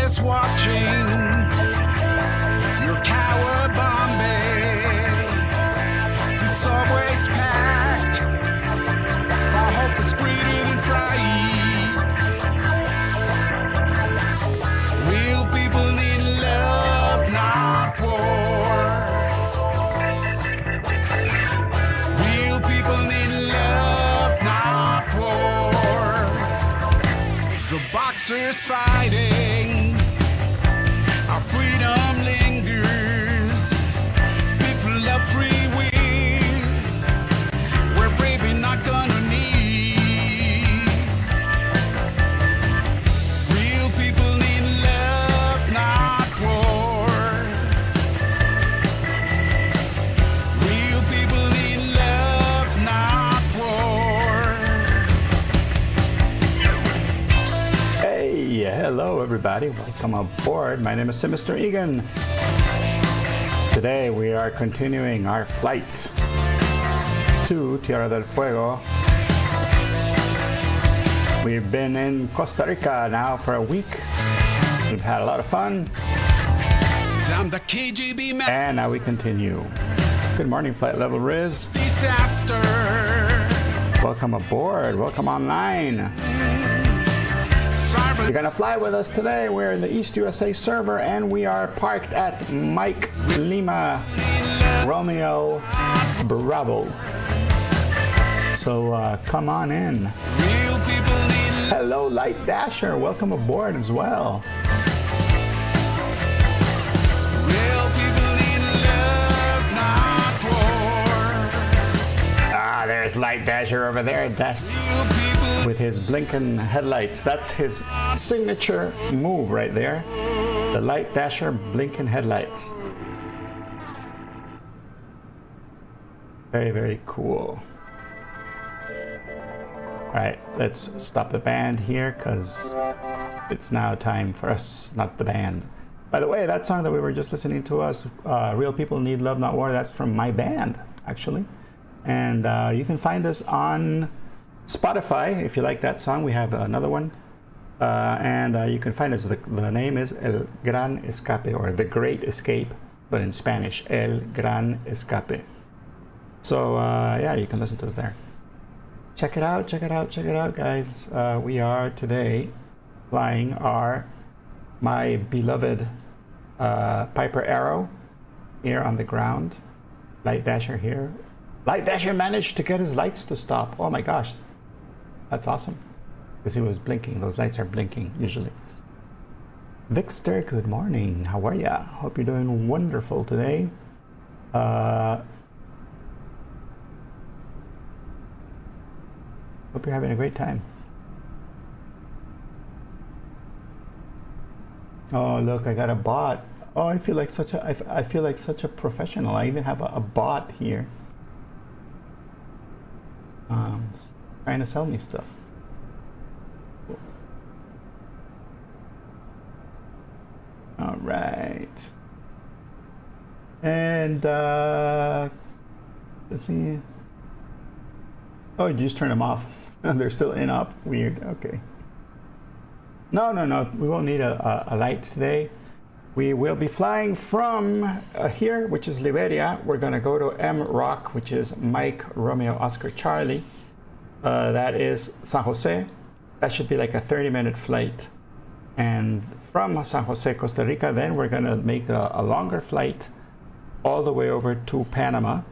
just watching your tower Bombay. The subway's packed. Our hope is greater than fright. Real people need love, not war. Real people need love, not war. The boxers fighting, our freedom lingers. People love free will. We're brave and not gonna need. Real people need love, not war. Real people need love, not war. Hey, hello everybody. Welcome aboard. My name is Mr. Egan. Today we are continuing our flight to Tierra del Fuego. We've been in Costa Rica now for a week. We've had a lot of fun. I'm the KGB man. And now we continue. Good morning, Flight Level Riz. Disaster. Welcome aboard. Welcome online. You're gonna fly with us today. We're in the East USA server and we are parked at Mike Lima Romeo Bravo. So come on in. Real people need Hello, Light Dasher. Welcome aboard as well. real people need love, not war. Ah, there's Light Dasher over there. Real people With his blinking headlights. That's his signature move right there. The Light Dasher blinking headlights. Very, very cool. All right, let's stop the band here because it's now time for us, not the band. By the way, that song that we were just listening to us, Real People Need Love, Not War, that's from my band, actually. And you can find us on Spotify if you like that song. We have another one. And you can find us, the name is El Gran Escape, or The Great Escape, but in Spanish, El Gran Escape. So yeah, you can listen to us there. Check it out, check it out, check it out, guys. We are today flying my beloved Piper Arrow here on the ground. Light Dasher here. Light Dasher managed to get his lights to stop. Oh my gosh, that's awesome. Because he was blinking. Those lights are blinking usually. Vixter, good morning. How are ya? Hope you're doing wonderful today. Hope you're having a great time. Oh look, I got a bot. Oh, I feel like such a professional. I even have a bot here. Trying to sell me stuff. All right. And let's see. Oh, you just turn them off. They're still in up. Weird. Okay. No. We won't need a light today. We will be flying from here, which is Liberia. We're going to go to M Rock, which is Mike Romeo Oscar Charlie. That is San Jose. That should be like a 30-minute flight. And from San Jose, Costa Rica, then we're going to make a longer flight all the way over to Panama.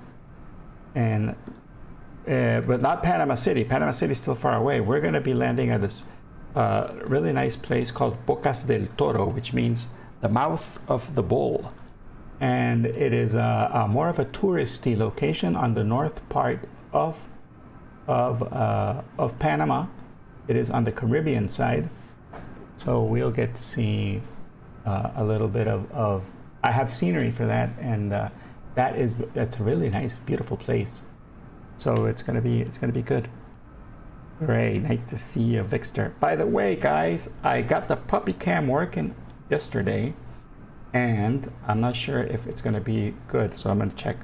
And but not Panama City. Panama City is still far away. We're going to be landing at this really nice place called Bocas del Toro, which means the mouth of the bull. And it is more of a touristy location on the north part of Panama. It is on the Caribbean side. So we'll get to see a little bit of I have scenery for that, and that's a really nice, beautiful place. So it's gonna be good. Great, nice to see you, Vixter. By the way, guys, I got the puppy cam working yesterday, and I'm not sure if it's gonna be good, so I'm gonna check.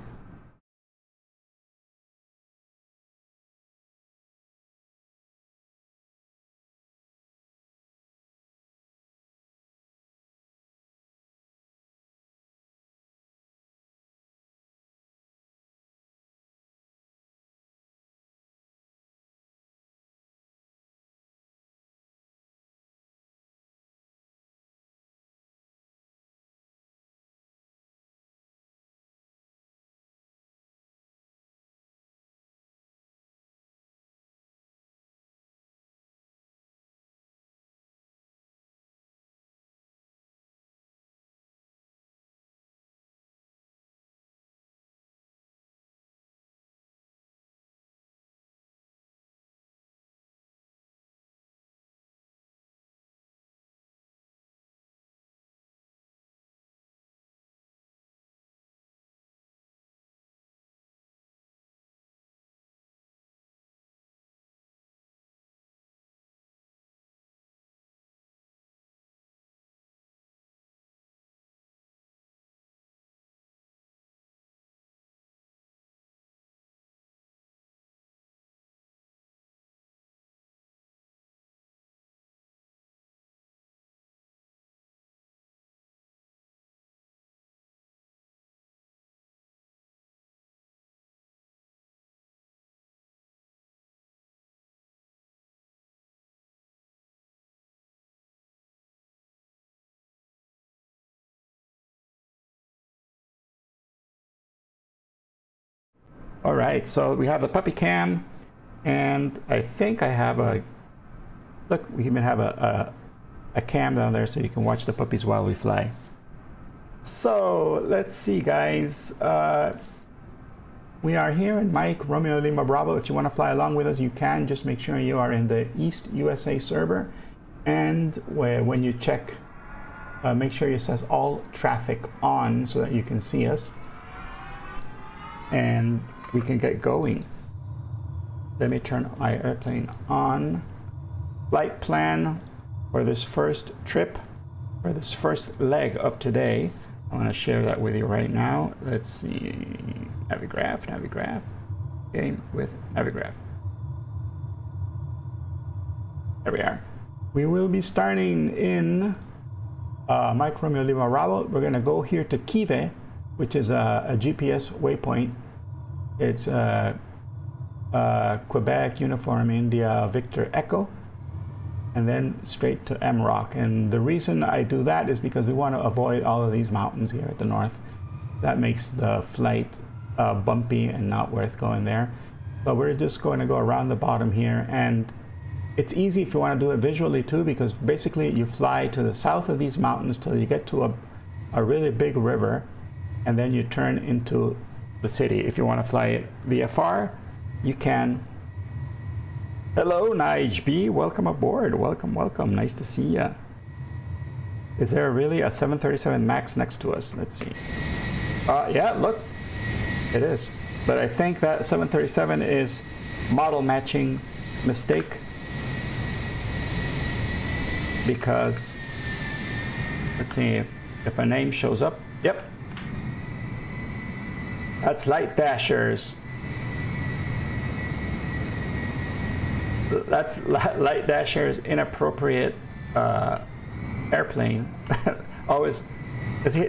All right, so we have the puppy cam, and I think I have a, look, we even have a cam down there so you can watch the puppies while we fly. So let's see, guys. We are here in Mike Romeo Lima Bravo. If you want to fly along with us, you can. Just make sure you are in the East USA server, and when you check, make sure it says all traffic on so that you can see us, and we can get going. Let me turn my airplane on. Flight plan for this first trip, for this first leg of today. I want to share that with you right now. Let's see, Navigraph, game with Navigraph. There we are. We will be starting in Mike Romeo Lima Bravo. We're going to go here to Kive, which is a GPS waypoint. It's Quebec Uniform India Victor Echo, and then straight to MROC. And the reason I do that is because we want to avoid all of these mountains here at the north. That makes the flight bumpy and not worth going there. So we're just going to go around the bottom here, and it's easy if you want to do it visually too, because basically you fly to the south of these mountains till you get to a really big river, and then you turn into the city. If you want to fly it VFR, you can. Hello, Nige B. Welcome aboard. Welcome, welcome. Nice to see ya. Is there really a 737 MAX next to us? Let's see. Yeah, look. It is. But I think that 737 is model matching mistake, because let's see if a name shows up. Yep. That's Light Dashers. That's Light Dasher's inappropriate airplane. Always,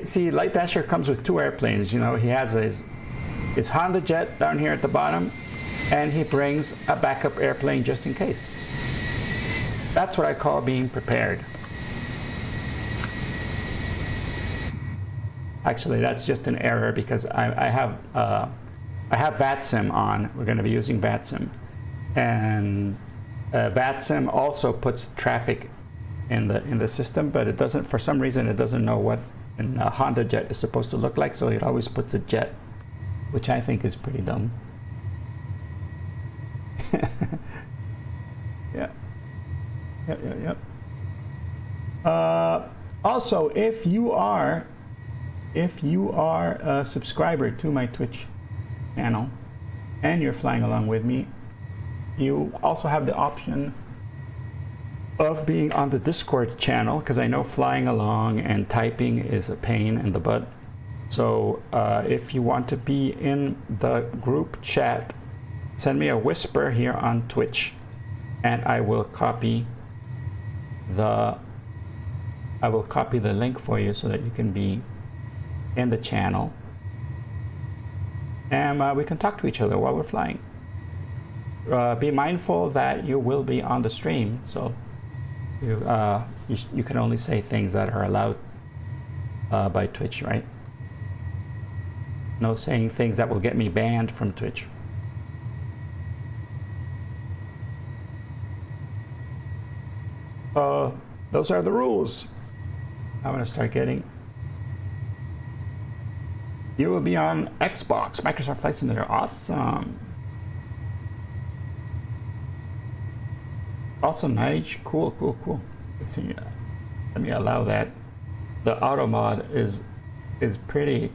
see, Light Dasher comes with two airplanes. You know, he has his Honda Jet down here at the bottom, and he brings a backup airplane just in case. That's what I call being prepared. Actually, that's just an error, because I have VATSIM on. We're going to be using VATSIM, and VATSIM also puts traffic in the system, but it doesn't. For some reason, it doesn't know what a Honda Jet is supposed to look like, so it always puts a jet, which I think is pretty dumb. Yeah. Yep. Also, if you are a subscriber to my Twitch channel and you're flying along with me, you also have the option of being on the Discord channel, because I know flying along and typing is a pain in the butt. So if you want to be in the group chat, send me a whisper here on Twitch, and I will copy the link for you so that you can be in the channel, and we can talk to each other while we're flying. Be mindful that you will be on the stream, so you can only say things that are allowed by Twitch, right? No saying things that will get me banned from Twitch. Those are the rules. I'm gonna start getting. You will be on Xbox, Microsoft Flight Simulator. Awesome. Awesome, Nige. Cool. Let's see. Let me allow that. The auto mod is pretty.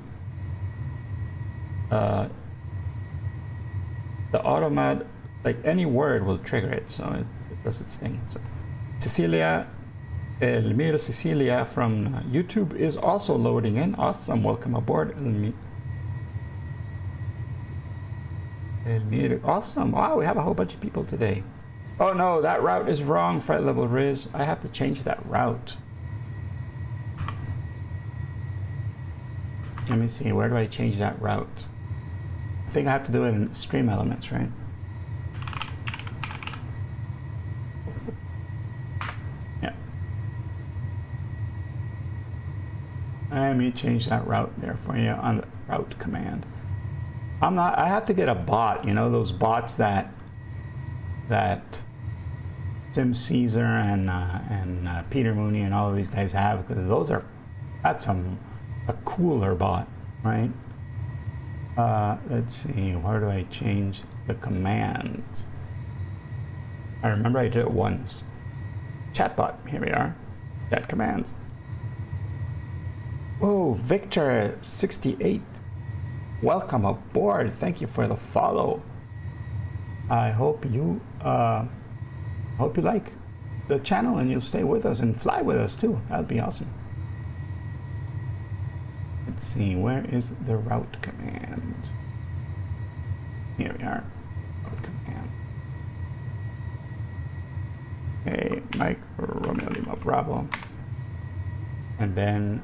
The auto mod, like any word, will trigger it, so it does its thing. So, Cecilia, Elmira Cecilia from YouTube is also loading in. Awesome. Welcome aboard, Elmira. Awesome. Wow, we have a whole bunch of people today. Oh no, that route is wrong, Flight Level Riz. I have to change that route. Let me see, where do I change that route? I think I have to do it in Stream Elements, right? Yeah. Let me change that route there for you on the route command. I'm not. I have to get a bot. You know those bots that Tim Caesar and Peter Mooney and all of these guys have, because that's a cooler bot, right? Let's see. Where do I change the commands? I remember I did it once. Chatbot. Here we are. Chat commands. Oh, Victor 68. Welcome aboard. Thank you for the follow. I hope you like the channel and you'll stay with us and fly with us too. That'd be awesome. Let's see, where is the route command? Here we are. Route command. Okay, Mike Romeo Lima Bravo. And then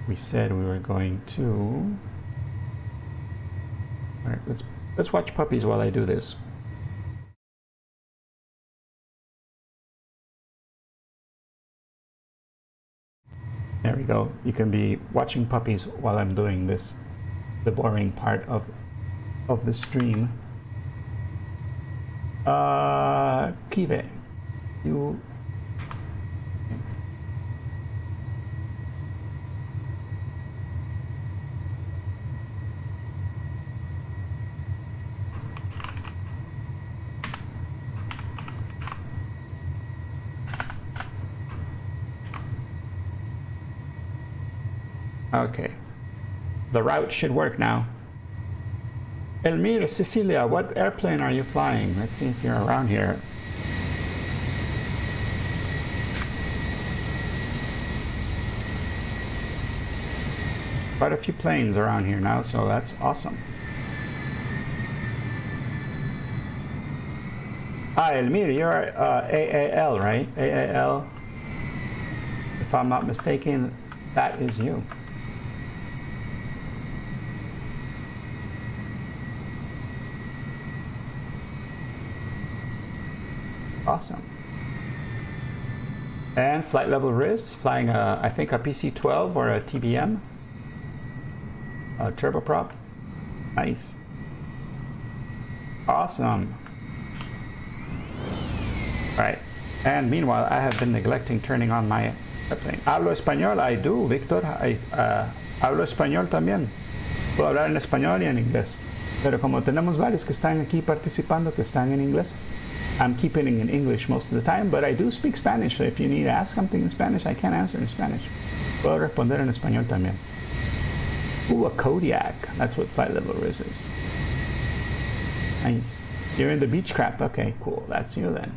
we said we were going to. All right, let's watch puppies while I do this. There we go. You can be watching puppies while I'm doing this, the boring part of the stream. Kive, you. Okay, the route should work now. Elmira, Cecilia, what airplane are you flying? Let's see if you're around here. Quite a few planes around here now, so that's awesome. Hi, Elmira, you're AAL, right? AAL, if I'm not mistaken, that is you. Awesome. And flight level Riz, flying I think a PC-12 or a TBM. A turboprop. Nice. Awesome. Right. And meanwhile, I have been neglecting turning on my airplane. Hablo español, I do, Victor. Hablo español también. Puedo hablar en español y en inglés. Pero como tenemos varios que están aquí participando que están en inglés, I'm keeping it in English most of the time, but I do speak Spanish, so if you need to ask something in Spanish, I can answer in Spanish. Puedo responder en español también. Ooh, a Kodiak. That's what flight level Riz is. Nice. You're in the Beechcraft. Okay, cool. That's you then.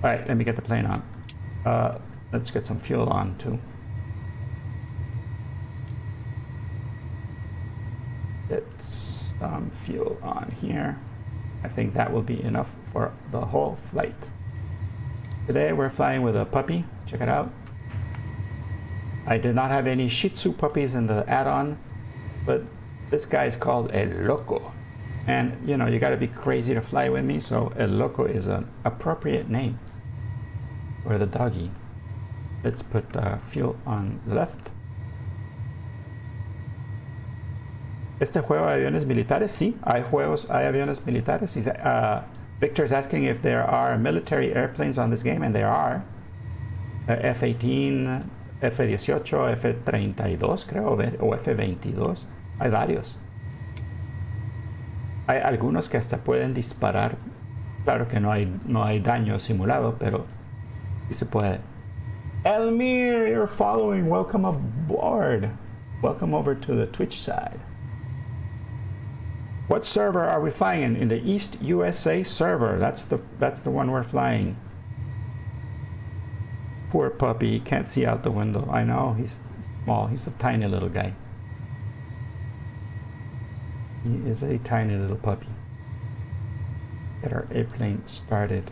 All right, let me get the plane on. Let's get some fuel on too. Get some fuel on here. I think that will be enough for the whole flight. Today we're flying with a puppy. Check it out. I did not have any Shih Tzu puppies in the add-on, but this guy is called El Loco. And you know, you gotta be crazy to fly with me, so El Loco is an appropriate name for the doggy. Let's put fuel on the left. ¿Este juego de aviones militares? Sí, hay aviones militares. Victor's asking if there are military airplanes on this game, and there are. F-18, F-18, F-32, creo, o F-22. Hay varios. Hay algunos que hasta pueden disparar. Claro que no hay daño simulado, pero sí se puede. Elmir, you're following. Welcome aboard. Welcome over to the Twitch side. What server are we flying in? In the East USA server. That's the one we're flying. Poor puppy, he can't see out the window. I know, he's small. He's a tiny little guy. He is a tiny little puppy. Get our airplane started.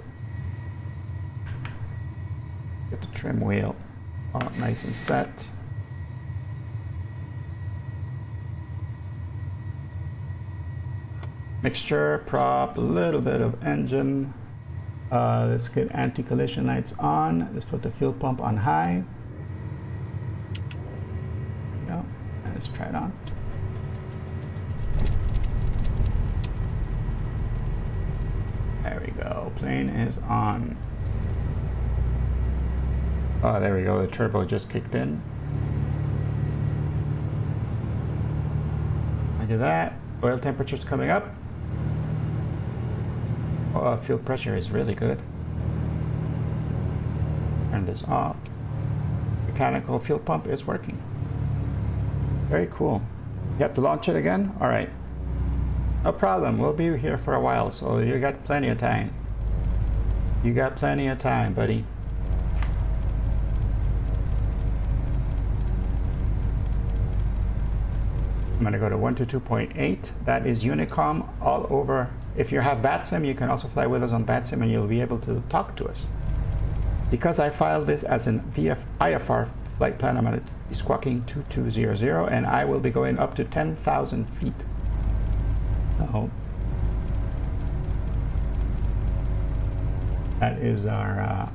Get the trim wheel all nice and set. Mixture, prop, a little bit of engine. Let's get anti-collision lights on. Let's put the fuel pump on high. There we go. And let's try it on. plane is on. Oh, there we go. The turbo just kicked in. Look at that. Oil temperature's coming up. Oh, fuel pressure is really good. Turn this off. Mechanical fuel pump is working. Very cool. You have to launch it again? All right. No problem. We'll be here for a while, so you got plenty of time. You got plenty of time, buddy. I'm going to go to 122.8. That is Unicom all over. If you have VATSIM, you can also fly with us on VATSIM and you'll be able to talk to us. Because I filed this as an IFR flight plan, I'm going to be squawking 2200 and I will be going up to 10,000 feet. So that is our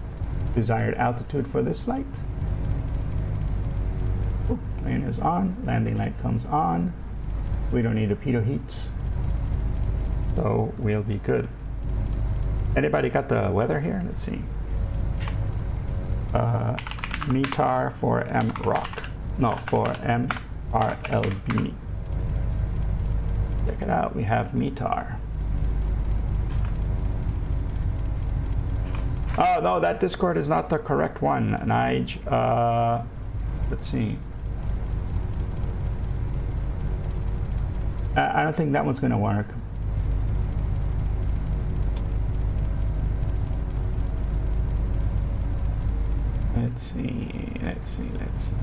desired altitude for this flight. Plane is on, landing light comes on. We don't need a pitot heat, so we'll be good. Anybody got the weather here? Let's see. METAR for MROC. No, for MRLB. Check it out, we have METAR. Oh no, that Discord is not the correct one, Nige. Let's see. I don't think that one's going to work. Let's see, let's see, let's see.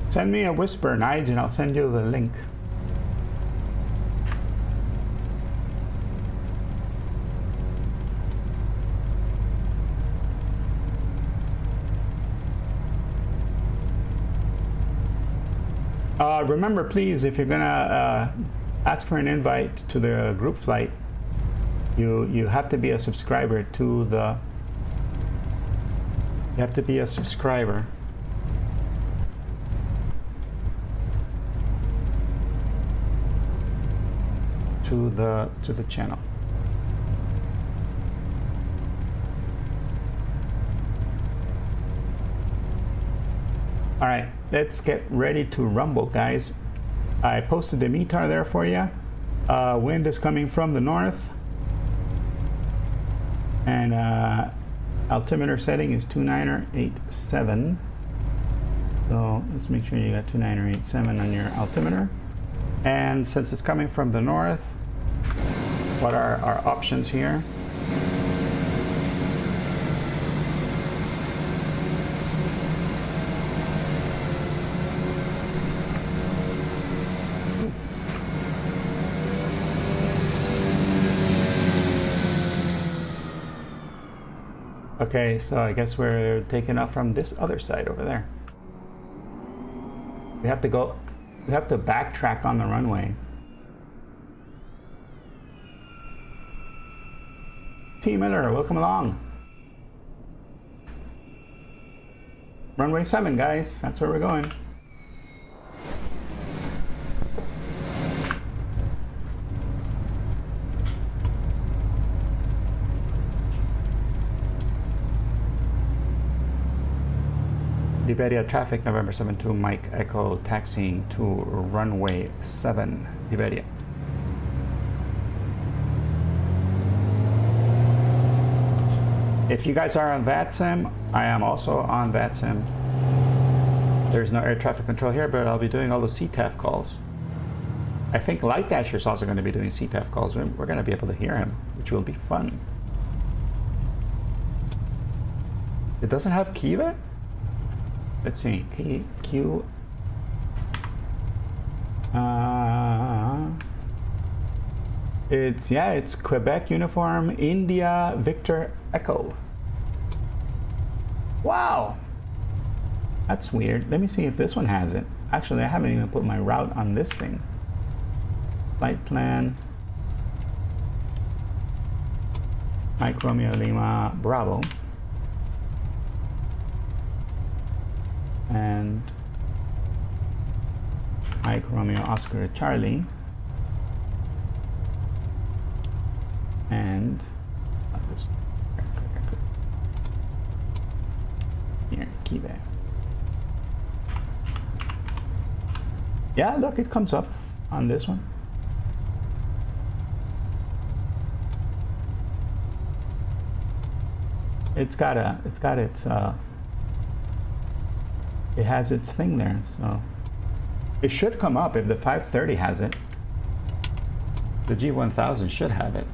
Send me a whisper, Nige, and I'll send you the link. Remember, please, if you're gonna ask for an invite to the group flight, you have to be a subscriber to the. You have to be a subscriber. To the channel. All right, let's get ready to rumble, guys. I posted the METAR there for you. Wind is coming from the north, and altimeter setting is 2987. So let's make sure you got 2987 on your altimeter. And since it's coming from the north, what are our options here? Okay, so I guess we're taking off from this other side over there. We have to backtrack on the runway. T. Miller, welcome along. Runway 7, guys. That's where we're going. Liberia traffic, November 72, Mike Echo, taxiing to runway 7, Liberia. If you guys are on VATSIM, I am also on VATSIM. There's no air traffic control here, but I'll be doing all the CTAF calls. I think Light Dasher is also going to be doing CTAF calls. We're going to be able to hear him, which will be fun. It doesn't have Kiva? Let's see, Q. It's Quebec uniform, India, Victor Echo. Wow. That's weird. Let me see if this one has it. Actually, I haven't even put my route on this thing. Flight plan. Mike Romeo Lima Bravo. And Mike Romeo Oscar Charlie. And not this one. Here, Kibe. Yeah, look, it comes up on this one. It has its thing there, so it should come up if the 530 has it. The G1000 should have it.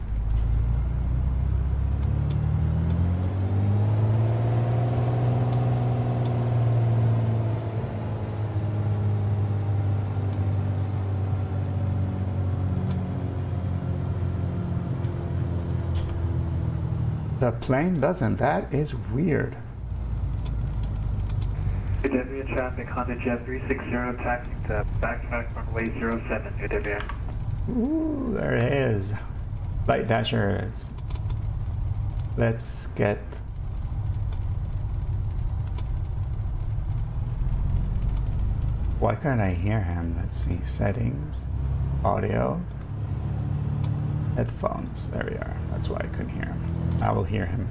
The plane doesn't. That is weird. UW traffic, Honda Jet 360 taxiing to backtrack runway 07, UW. Ooh, there it is. Flight Dashers. Let's get... Why can't I hear him? Let's see. Settings. Audio. Headphones. There we are. That's why I couldn't hear him. I will hear him.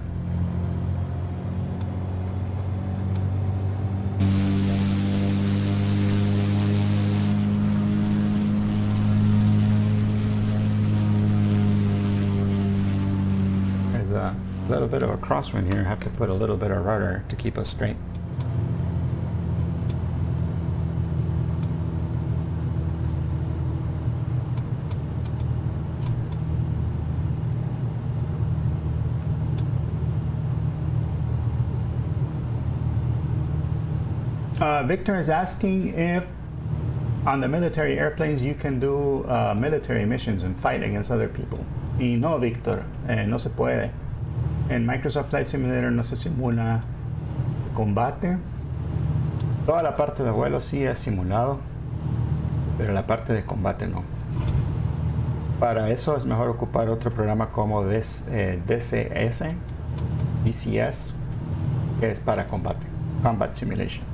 There's a little bit of a crosswind here. I have to put a little bit of rudder to keep us straight. Victor is asking if on the military airplanes you can do military missions and fight against other people. Y no, Victor, no se puede. En Microsoft Flight Simulator no se simula combate. Toda la parte de vuelo sí es simulado, pero la parte de combate no. Para eso es mejor ocupar otro programa como DCS, que es para combate, Combat Simulation.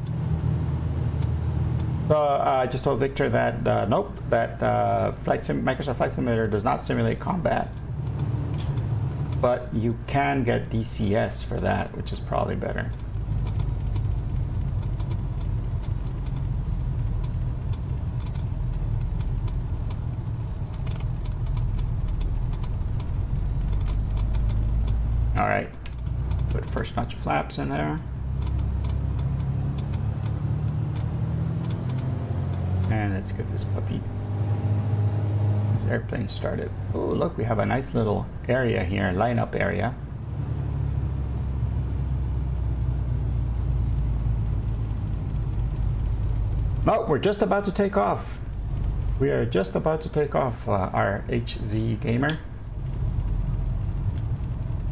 So I just told Victor that nope, that Microsoft Flight Simulator does not simulate combat, but you can get DCS for that, which is probably better. All right, put first notch of flaps in there. And let's get this puppy, this airplane started. Oh, look, we have a nice little area here, lineup area. Oh, we're just about to take off. We are just about to take off, our HZ Gamer.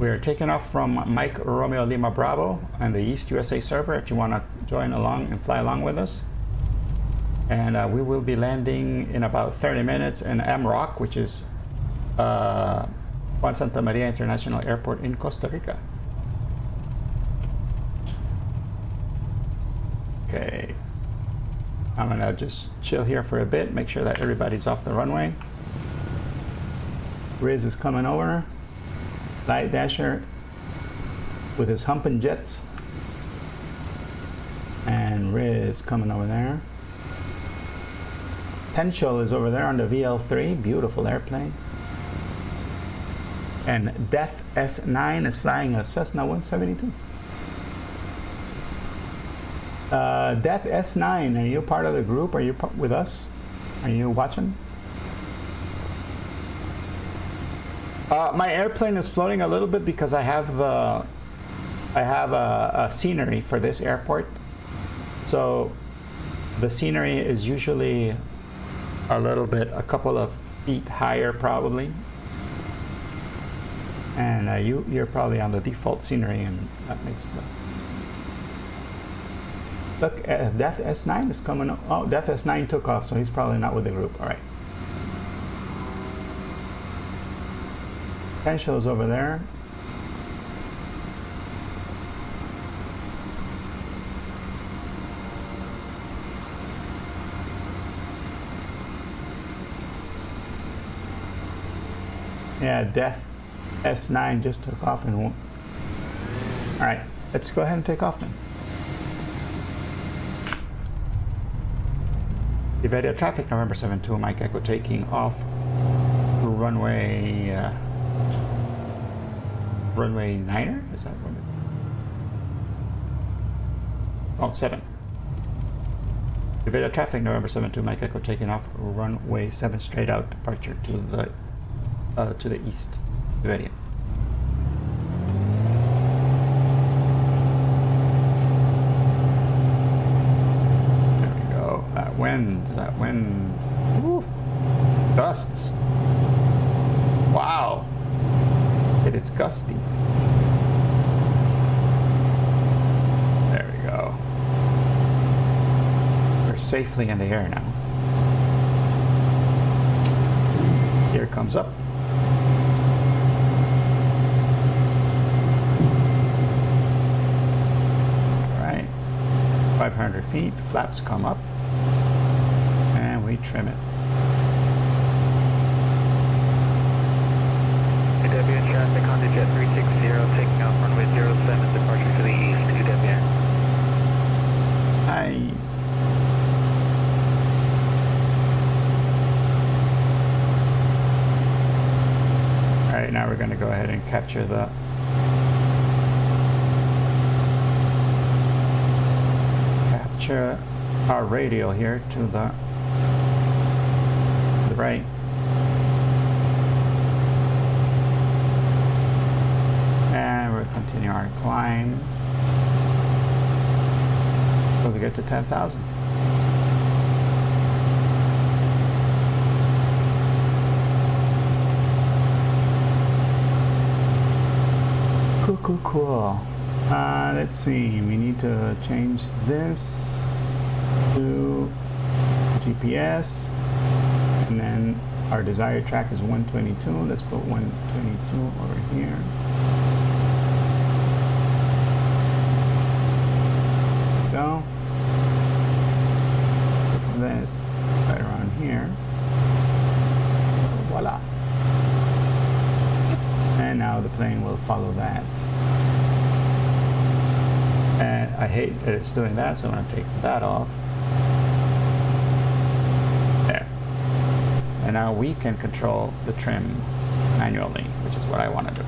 We are taking off from Mike Romeo Lima Bravo and the East USA server if you want to join along and fly along with us. And we will be landing in about 30 minutes in MROC, which is Juan Santa Maria International Airport in Costa Rica. Okay, I'm gonna just chill here for a bit, make sure that everybody's off the runway. Riz is coming over, Light Dasher with his humping jets. And Riz coming over there. Potential is over there on the VL3, beautiful airplane. And Death S9 is flying a Cessna 172. Death S9, are you part of the group? Are you with us? Are you watching? My airplane is floating a little bit because I have a scenery for this airport. So the scenery is usually a couple of feet higher probably. And you're probably on the default scenery, and that makes the... Look, Death S9 is coming up. Oh, Death S9 took off, so he's probably not with the group. All right. Potential's over there. Yeah, Death S9 just took off and won't. All right, let's go ahead and take off then. Evaded traffic, November 72, Mike Echo taking off runway 9er? Is that what it? Oh, 7. Evaded traffic, November 72, Mike Echo taking off runway 7 straight out, departure to the east. Evading. That wind, woo, gusts. Wow, it is gusty. There we go. We're safely in the air now. Here comes up. All right, 500 feet, flaps come up. We trim it. UWN traffic on the jet 360, taking off runway 07, departure to the east, UWN. Nice. All right, now we're going to go ahead and capture our radio here to the right. And we'll continue our climb until we get to 10,000. Cool. Let's see, we need to change this to GPS. And then our desired track is 122. Let's put 122 over here. There we go. Put this right around here. Voila. And now the plane will follow that. And I hate that it's doing that, so I'm going to take that off. And now we can control the trim manually, which is what I want to do.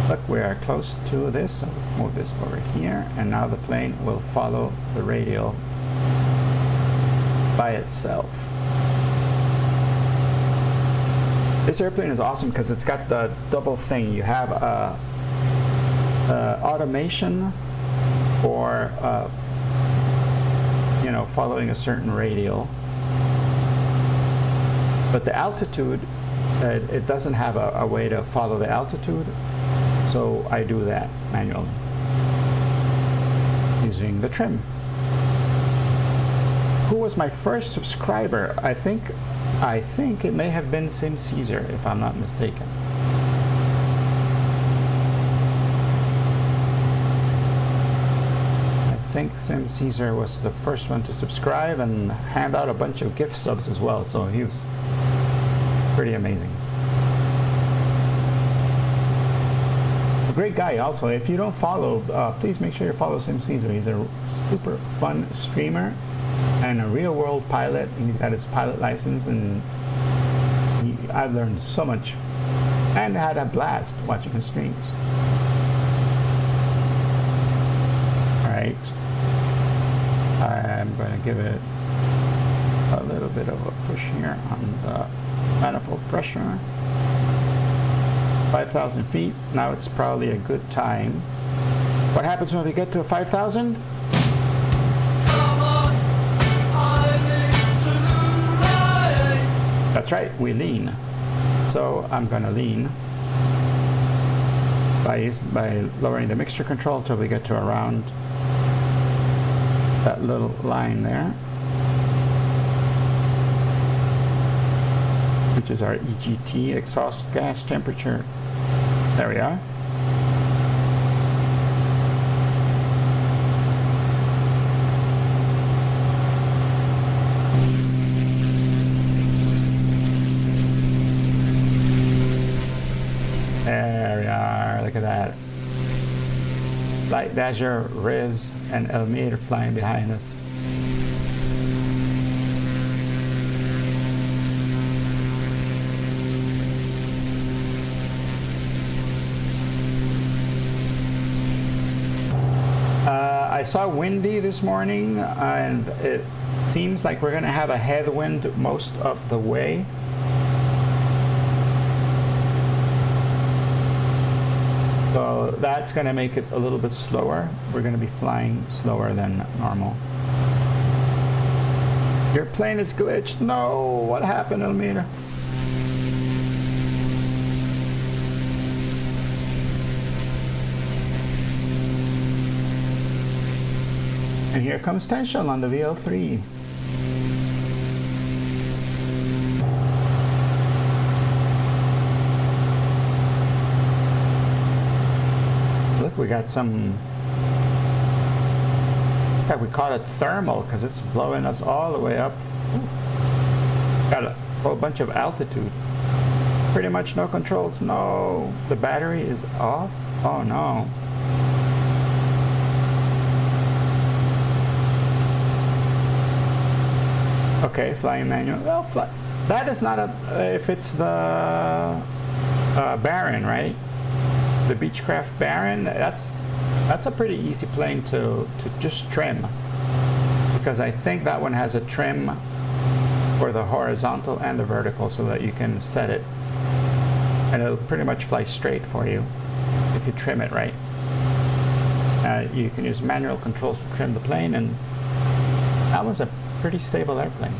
Look, we are close to this, so move this over here, and now the plane will follow the radial by itself. This airplane is awesome because it's got the double thing. You have automation or following a certain radial. But the altitude, it doesn't have a way to follow the altitude, so I do that manually using the trim. Who was my first subscriber? I think it may have been Sim Caesar, if I'm not mistaken. I think Sim Caesar was the first one to subscribe and hand out a bunch of gift subs as well, so he was pretty amazing. A great guy also. If you don't follow, please make sure you follow Sim Caesar. He's a super fun streamer and a real world pilot. He's got his pilot license, and I've learned so much and had a blast watching his streams. Alright, I'm going to give it a little bit of a push here on the manifold pressure. 5,000 feet. Now it's probably a good time. What happens when we get to 5,000? That's right, we lean. So I'm going to lean by lowering the mixture control till we get to around that little line there, which is our EGT, exhaust gas temperature. There we are. There we are, look at that. Light Dazzler, Riz, and Elmir flying behind us. I saw windy this morning, and it seems like we're going to have a headwind most of the way. So that's going to make it a little bit slower. We're going to be flying slower than normal. Your plane is glitched. No, what happened, Elmira? And here comes tension on the VL3. Look, we got some... In fact, we caught it thermal because it's blowing us all the way up. Got a whole bunch of altitude. Pretty much no controls. No, the battery is off. Oh no. Okay, flying manual. Well, that is not a... if it's the Baron, right? The Beechcraft Baron, that's a pretty easy plane to just trim. Because I think that one has a trim for the horizontal and the vertical so that you can set it. And it'll pretty much fly straight for you if you trim it right. You can use manual controls to trim the plane, and that was a pretty stable airplane.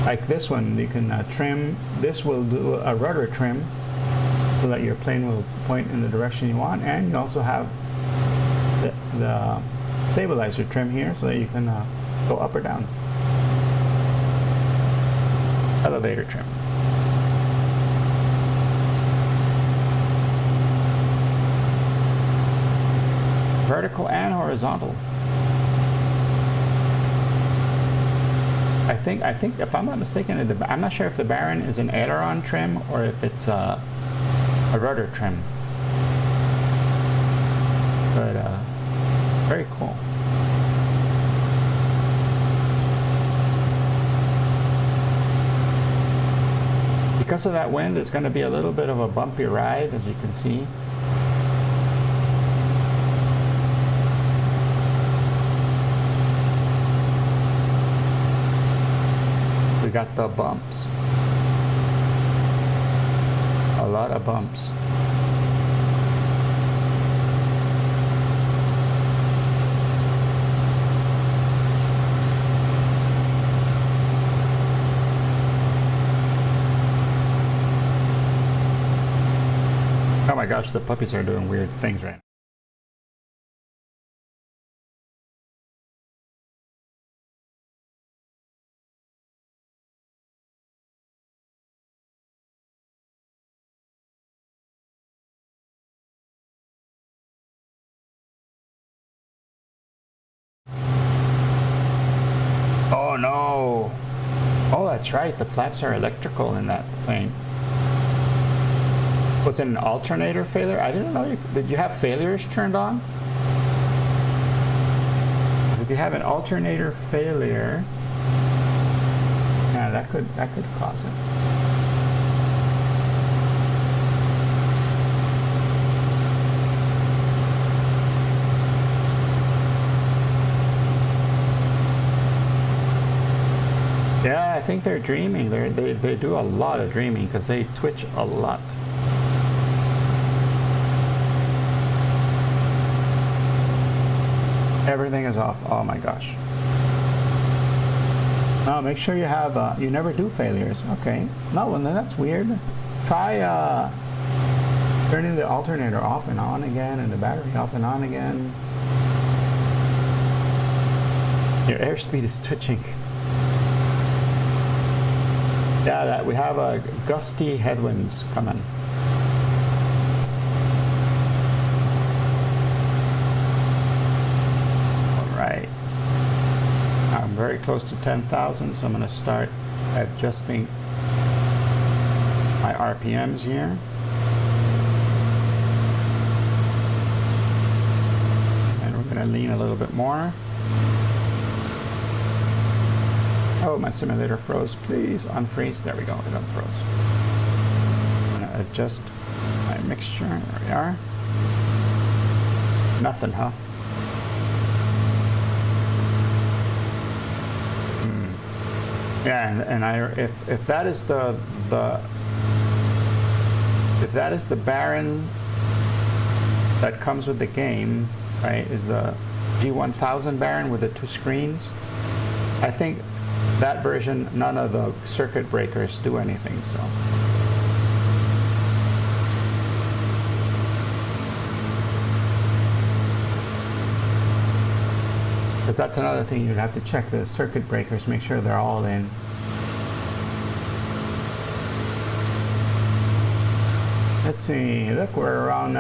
Like this one, you can trim. This will do a rudder trim so that your plane will point in the direction you want, and you also have the stabilizer trim here so that you can go up or down. Elevator trim. Vertical and horizontal. I think if I'm not mistaken, I'm not sure if the Baron is an aileron trim or if it's a rudder trim. But very cool. Because of that wind, it's going to be a little bit of a bumpy ride, as you can see. We got the bumps. A lot of bumps. Oh my gosh, the puppies are doing weird things right now. Oh no! Oh, that's right, the flaps are electrical in that plane. Was it an alternator failure? I didn't know. Did you have failures turned on? Because if you have an alternator failure, yeah, that could cause it. Yeah, I think they're dreaming. They do a lot of dreaming because they twitch a lot. Everything is off. Oh my gosh. Oh, make sure you have, you never do failures. Okay. No, well, then that's weird. Try turning the alternator off and on again and the battery off and on again. Your airspeed is twitching. Yeah, that we have a gusty headwinds coming. All right. I'm very close to 10,000, so I'm going to start adjusting my RPMs here. And we're going to lean a little bit more. Oh, my simulator froze. Please unfreeze. There we go. It unfroze. I'm going to adjust my mixture. There we are. Nothing, huh? Yeah, and if that is the if that is the Baron that comes with the game, right? Is the G1000 Baron with the 2 screens? I think that version, none of the circuit breakers do anything. So. Because that's another thing you'd have to check the circuit breakers, make sure they're all in. Let's see, look, we're around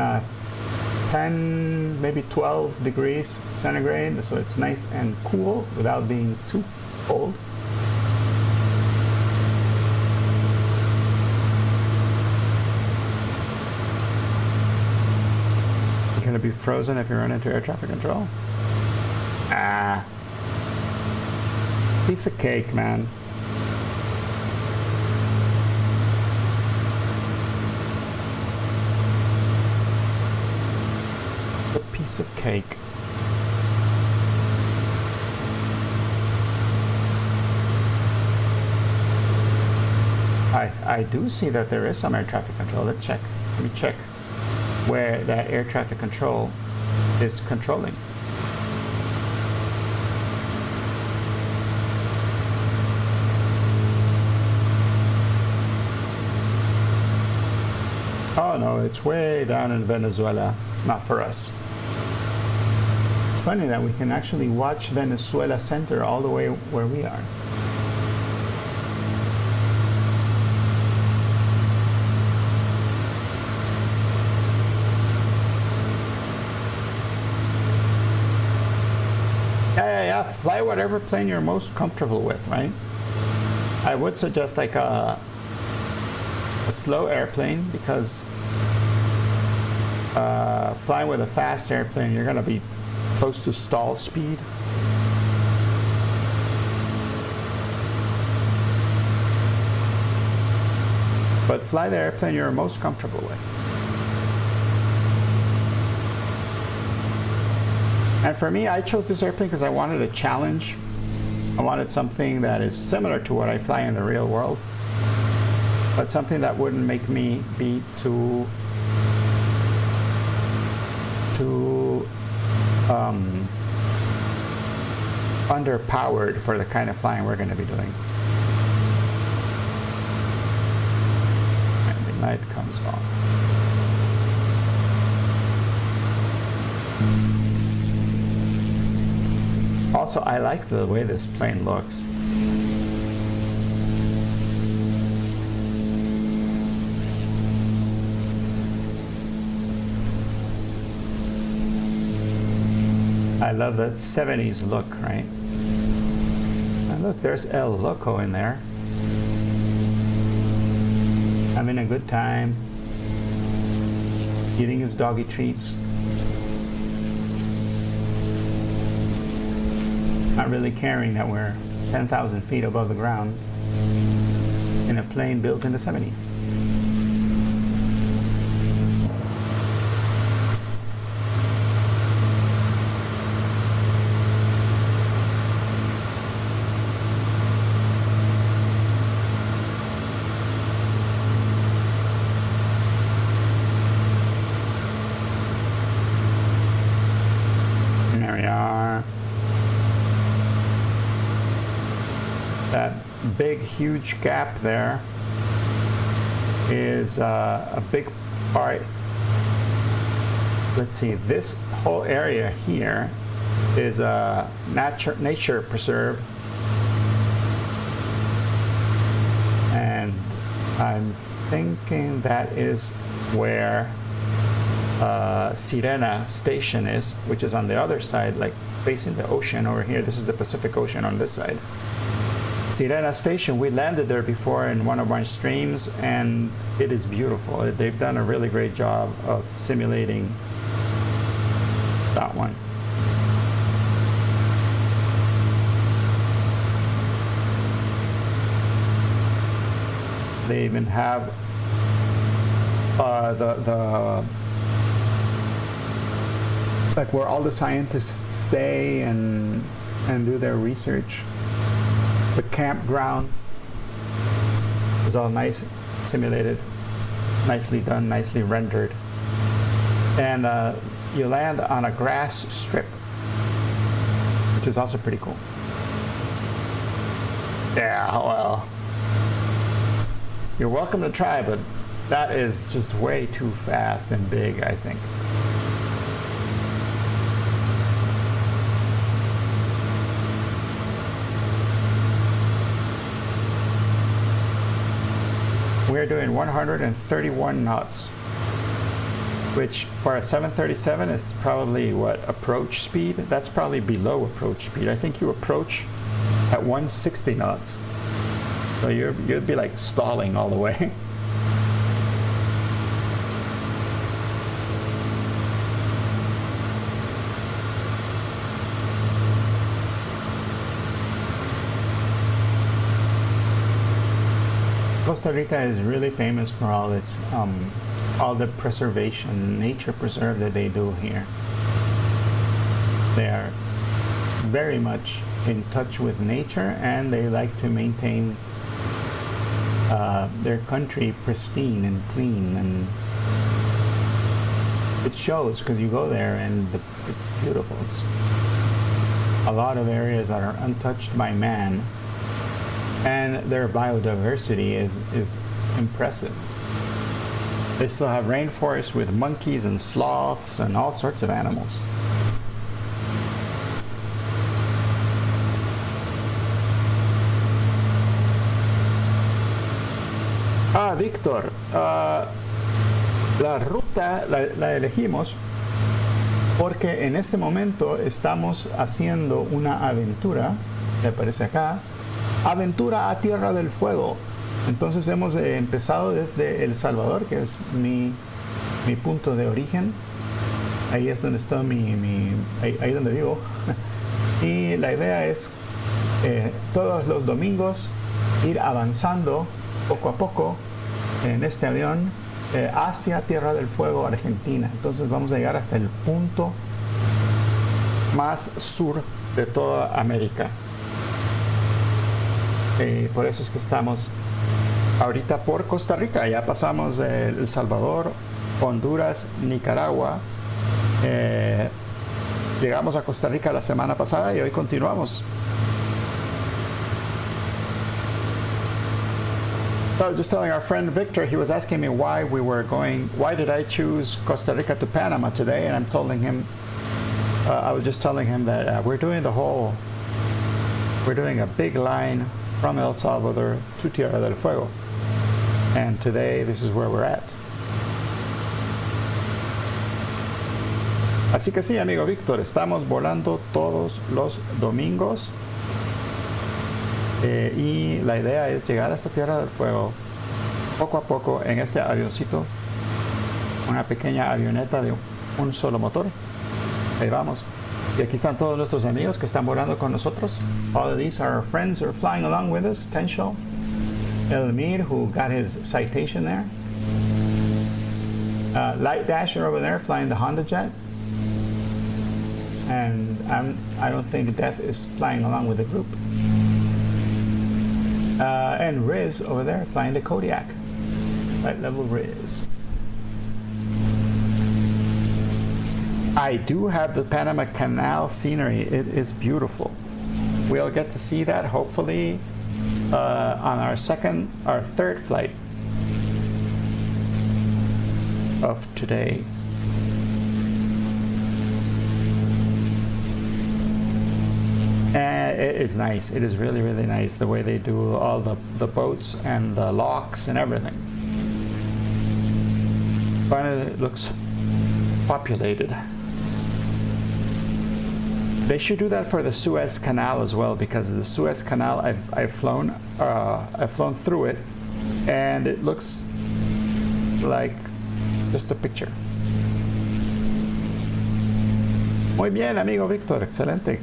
10, maybe 12 degrees centigrade, so it's nice and cool without being too cold. You're gonna be frozen if you run into air traffic control? Ah, piece of cake, man. A piece of cake. I do see that there is some air traffic control. Let's check. Let me check where that air traffic control is controlling. Oh no, it's way down in Venezuela. It's not for us. It's funny that we can actually watch Venezuela Center all the way where we are. Yeah, fly whatever plane you're most comfortable with, right? I would suggest like a slow airplane, because flying with a fast airplane, you're going to be close to stall speed. But fly the airplane you're most comfortable with. And for me, I chose this airplane because I wanted a challenge. I wanted something that is similar to what I fly in the real world, but something that wouldn't make me be too underpowered for the kind of flying we're going to be doing. And the light comes off. Also, I like the way this plane looks. I love that 70s look, right? And look, there's El Loco in there. Having a good time. Eating his doggy treats. Not really caring that we're 10,000 feet above the ground in a plane built in the 70s. big, huge gap there is a big part. Let's see, this whole area here is a nature preserve, and I'm thinking that is where Sirena Station is, which is on the other side, like facing the ocean over here. This is the Pacific Ocean on this side. Sirena Station, we landed there before in one of our streams, and it is beautiful. They've done a really great job of simulating that one. They even have the like where all the scientists stay and do their research. The campground is all nice, simulated, nicely done, nicely rendered. And you land on a grass strip, which is also pretty cool. Yeah, well, you're welcome to try, but that is just way too fast and big, I think. We're doing 131 knots, which for a 737 is probably what, approach speed? That's probably below approach speed. I think you approach at 160 knots. So you'd be like stalling all the way. Costa Rica is really famous for all its all the preservation, nature preserve that they do here. They are very much in touch with nature, and they like to maintain their country pristine and clean, and it shows because you go there and it's beautiful. It's a lot of areas that are untouched by man, and their biodiversity is impressive. They still have rainforests with monkeys and sloths and all sorts of animals. Víctor, la ruta la elegimos porque en este momento estamos haciendo una aventura, me parece acá, aventura a Tierra del Fuego. Entonces hemos empezado desde El Salvador, que es mi punto de origen. Ahí es donde está ahí donde vivo. Y la idea es todos los domingos ir avanzando poco a poco en este avión hacia Tierra del Fuego, Argentina. Entonces vamos a llegar hasta el punto más sur de toda América. Por eso es que estamos ahorita por Costa Rica. Ya pasamos El Salvador, Honduras, Nicaragua. Llegamos a Costa Rica la semana pasada y hoy continuamos. I was just telling our friend Victor, he was asking me why did I choose Costa Rica to Panama today, and I'm telling him, I was just telling him that we're doing a big line from El Salvador to Tierra del Fuego, and today this is where we're at. Así que sí, amigo Víctor, estamos volando todos los domingos. Y la idea es llegar hasta Tierra del Fuego poco a poco en este avioncito, una pequeña avioneta de un solo motor. Ahí vamos. Y aquí están todos nuestros amigos que están volando con nosotros. All of these are our friends who are flying along with us. Tencho, Elmir, who got his citation there. Light Dasher over there flying the Honda jet. And I don't think Death is flying along with the group. And Riz over there flying the Kodiak. Light level Riz. I do have the Panama Canal scenery. It is beautiful. We'll get to see that hopefully on our third flight of today. And it is nice. It is really, really nice the way they do all the boats and the locks and everything. Finally, it looks populated. They should do that for the Suez Canal as well, because the Suez Canal, I've flown through it, and it looks like just a picture. Muy bien, amigo Víctor, excelente.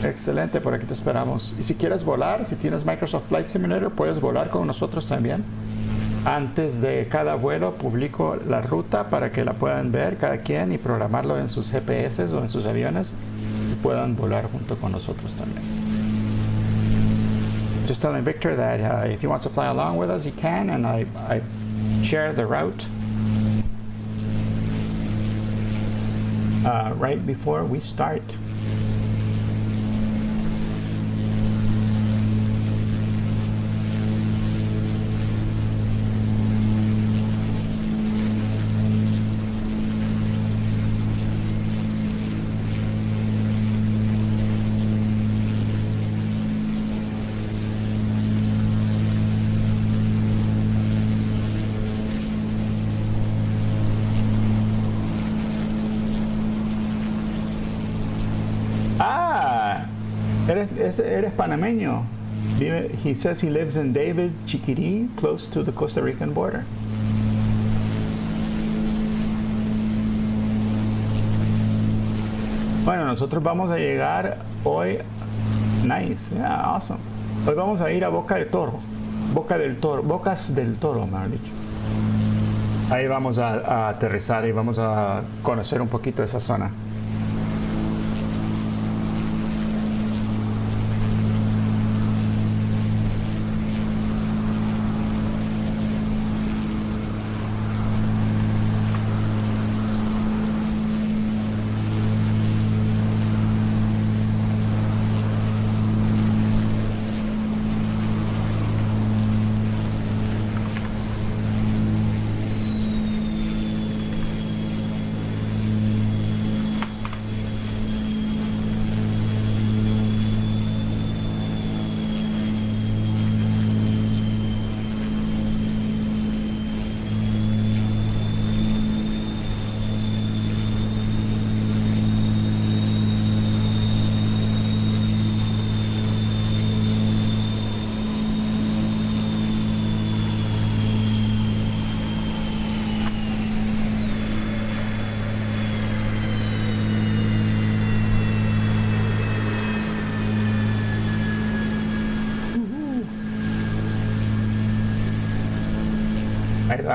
Excelente, por aquí te esperamos. Y si quieres volar, si tienes Microsoft Flight Simulator, puedes volar con nosotros también. Antes de cada vuelo publico la ruta para que la puedan ver cada quien y programarlo en sus GPS o en sus aviones y puedan volar junto con nosotros también. Just telling Victor that if he wants to fly along with us, he can, and I share the route right before we start. Eres panameño. He says he lives in David, Chiquirí, close to the Costa Rican border. Bueno, nosotros vamos a llegar hoy. Nice, yeah, awesome. Hoy vamos a ir a Bocas del Toro, mejor dicho. Ahí vamos a aterrizar y vamos a conocer un poquito esa zona.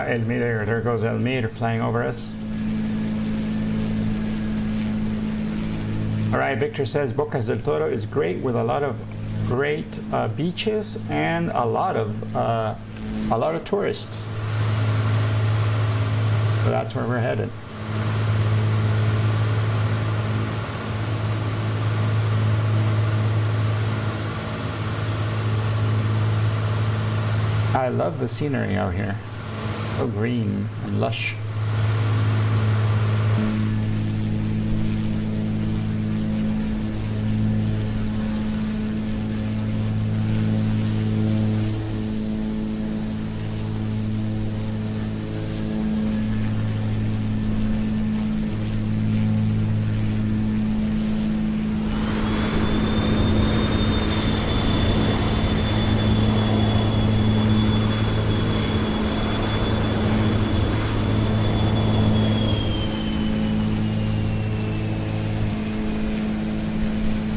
Elmira, there goes Elmira flying over us. All right, Victor says Bocas del Toro is great with a lot of great beaches and a lot of tourists. So that's where we're headed. I love the scenery out here. So green and lush.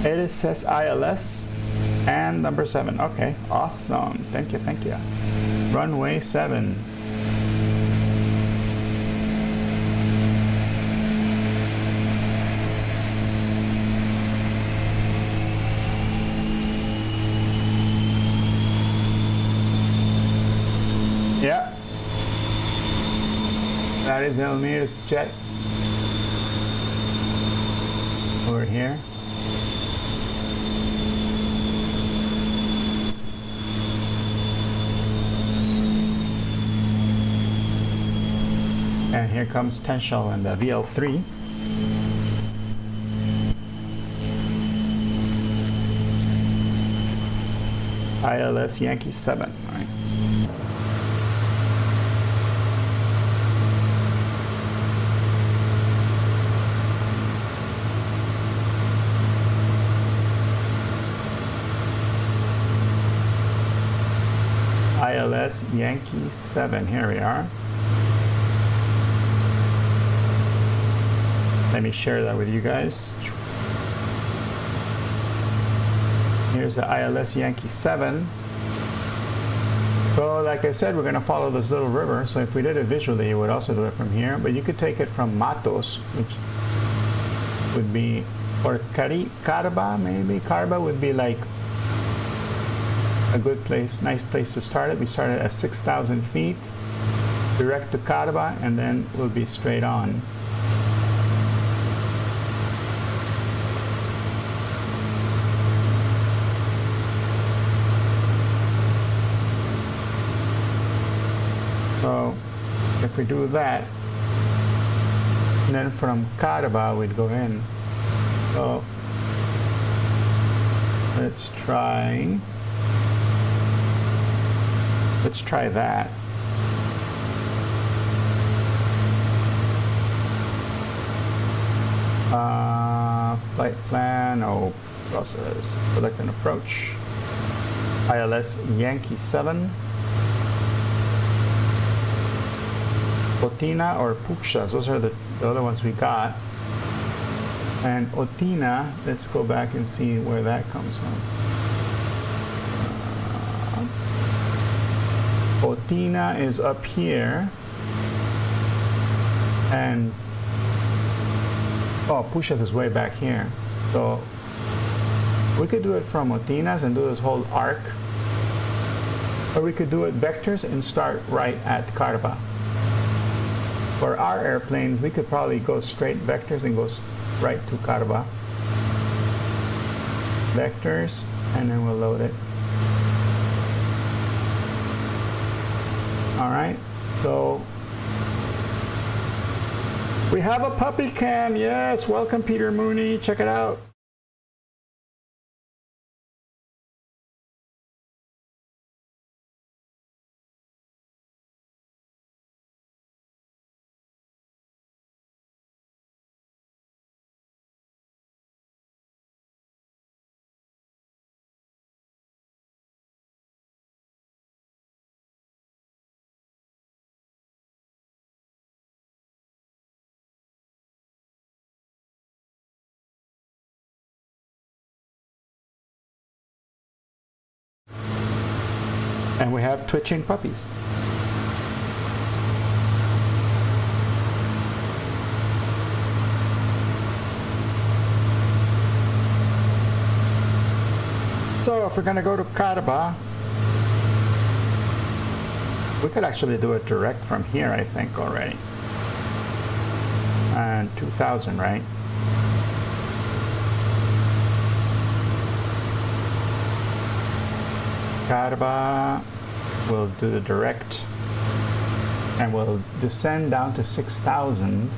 It says ILS and number 7. Okay, awesome. Thank you, thank you. Runway 7. Yeah. That is Elmira's jet. Over here. And here comes Tenshel and the VL3. ILS Yankee 7. All right. ILS Yankee 7. Here we are. Let me share that with you guys. Here's the ILS Yankee 7. So like I said, we're going to follow this little river. So if we did it visually, you would also do it from here. But you could take it from Matos, which would be, or Carba maybe. Carba would be like a good place, nice place to start it. We started at 6,000 feet, direct to Carba, and then we'll be straight on. So if we do that, and then from Caraba we'd go in. So let's try that. Flight plan, oh, process, select an approach. ILS Yankee 7. Otina or Puxas, those are the other ones we got. And Otina, let's go back and see where that comes from. Otina is up here. And oh, Puxas is way back here. So we could do it from Otinas and do this whole arc. Or we could do it vectors and start right at Carba. For our airplanes, we could probably go straight vectors and go right to Carba. Vectors, and then we'll load it. All right, so we have a puppy cam. Yes, welcome Peter Mooney. Check it out. And we have twitching puppies. So if we're going to go to Carba, we could actually do it direct from here, I think, already. And 2,000, right? Carba, we'll do the direct, and we'll descend down to 6,000.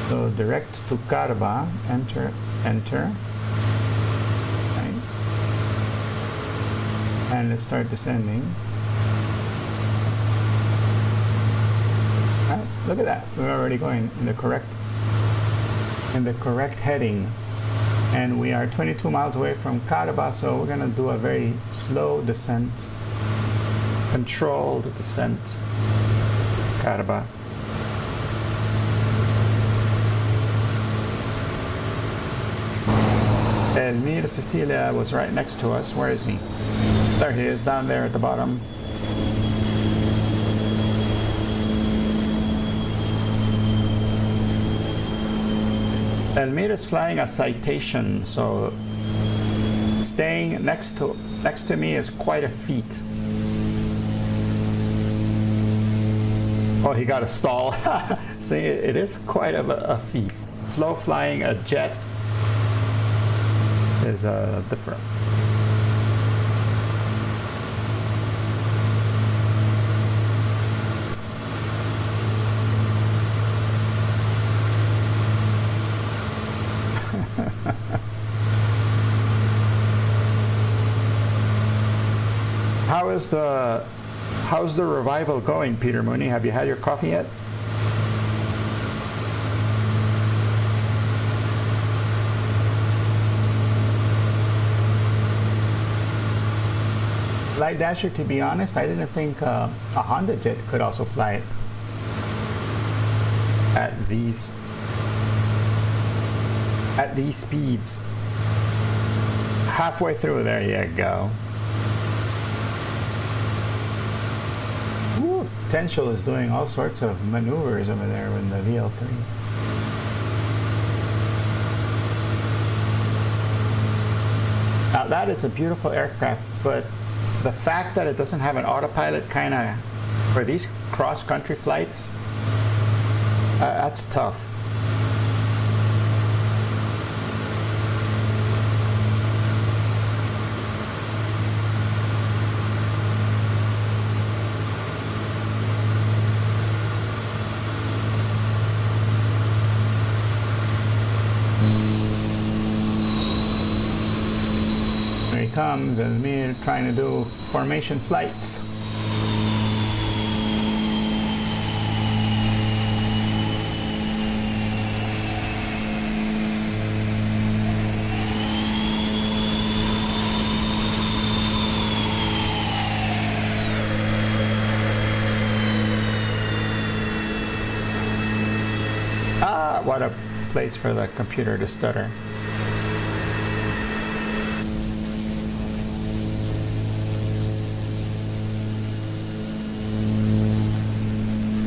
So direct to Carba, enter, enter. Right. And let's start descending. Right, look at that, we're already going in the correct heading. And we are 22 miles away from Carba, so we're going to do a very slow descent, controlled descent, Carba. Elmir Cecilia was right next to us. Where is he? There he is, down there at the bottom. Elmir is flying a Citation, so staying next to me is quite a feat. Oh, he got a stall. See, it is quite a feat. Slow flying a jet is different. how's the revival going, Peter Mooney? Have you had your coffee yet? Light Dasher, to be honest, I didn't think a Honda Jet could also fly it at these speeds. Halfway through, there you go. Ooh, Potential is doing all sorts of maneuvers over there in the VL3. Now that is a beautiful aircraft, but the fact that it doesn't have an autopilot kind of, for these cross-country flights, that's tough. Here he comes, and me trying to do formation flights. Ah, what a place for the computer to stutter.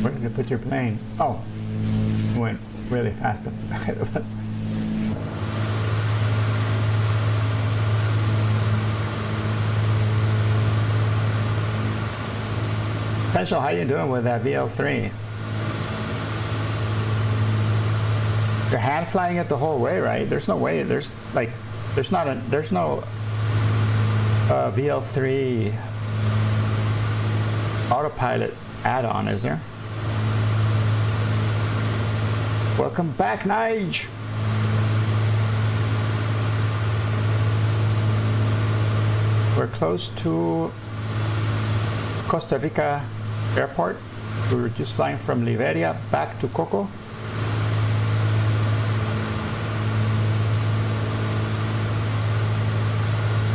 Where did you put your plane? Oh, it went really fast ahead of us. Potential, how you doing with that VL3? You're hand flying it the whole way, right? There's no way. There's no VL3 autopilot add-on, is there? Welcome back, Nige. We're close to Costa Rica airport. We were just flying from Liberia back to Coco.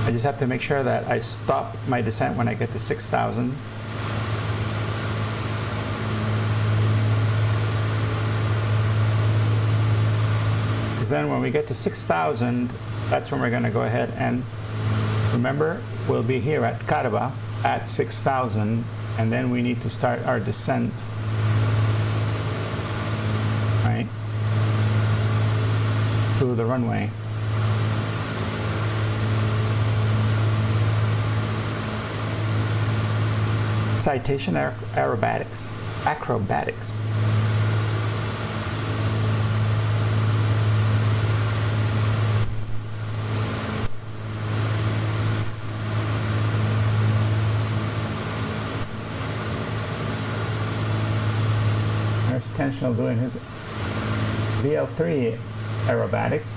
I just have to make sure that I stop my descent when I get to 6,000. Because then when we get to 6,000, that's when we're going to go ahead and, remember, we'll be here at Caraba at 6,000, and then we need to start our descent, right, to the runway. Citation acrobatics. There's Tensional doing his VL3 aerobatics.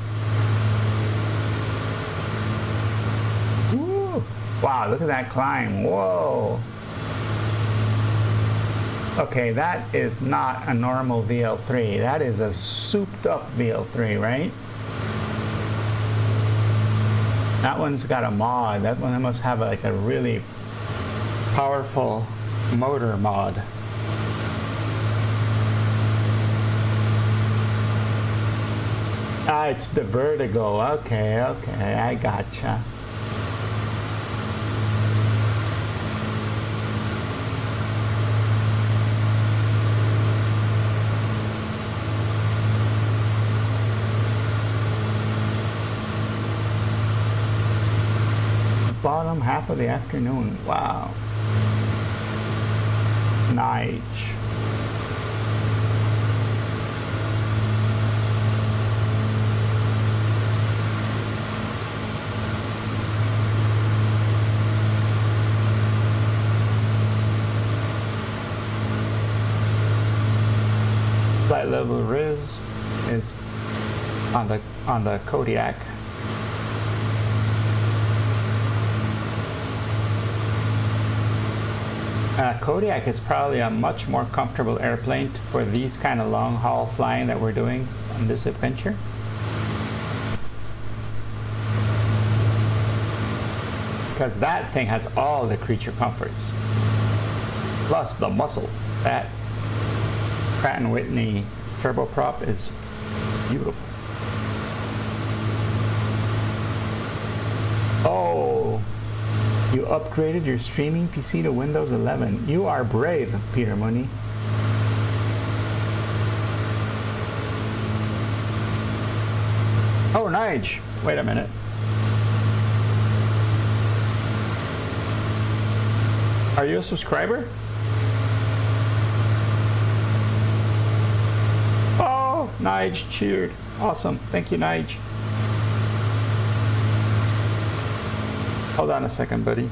Woo! Wow, look at that climb. Whoa! Okay, that is not a normal VL3. That is a souped up VL3, right? That one's got a mod. That one must have like a really powerful motor mod. Ah, it's the Vertigo. Okay, I gotcha. Bottom half of the afternoon. Wow. Nice. Flight level Riz is on the Kodiak. Kodiak is probably a much more comfortable airplane for these kind of long haul flying that we're doing on this adventure. Because that thing has all the creature comforts. Plus the muscle. That Pratt & Whitney turboprop is beautiful. Oh, you upgraded your streaming PC to Windows 11. You are brave, Peter Mooney. Oh, Nige. Wait a minute. Are you a subscriber? Oh, Nige cheered. Awesome. Thank you, Nige. Hold on a second, buddy.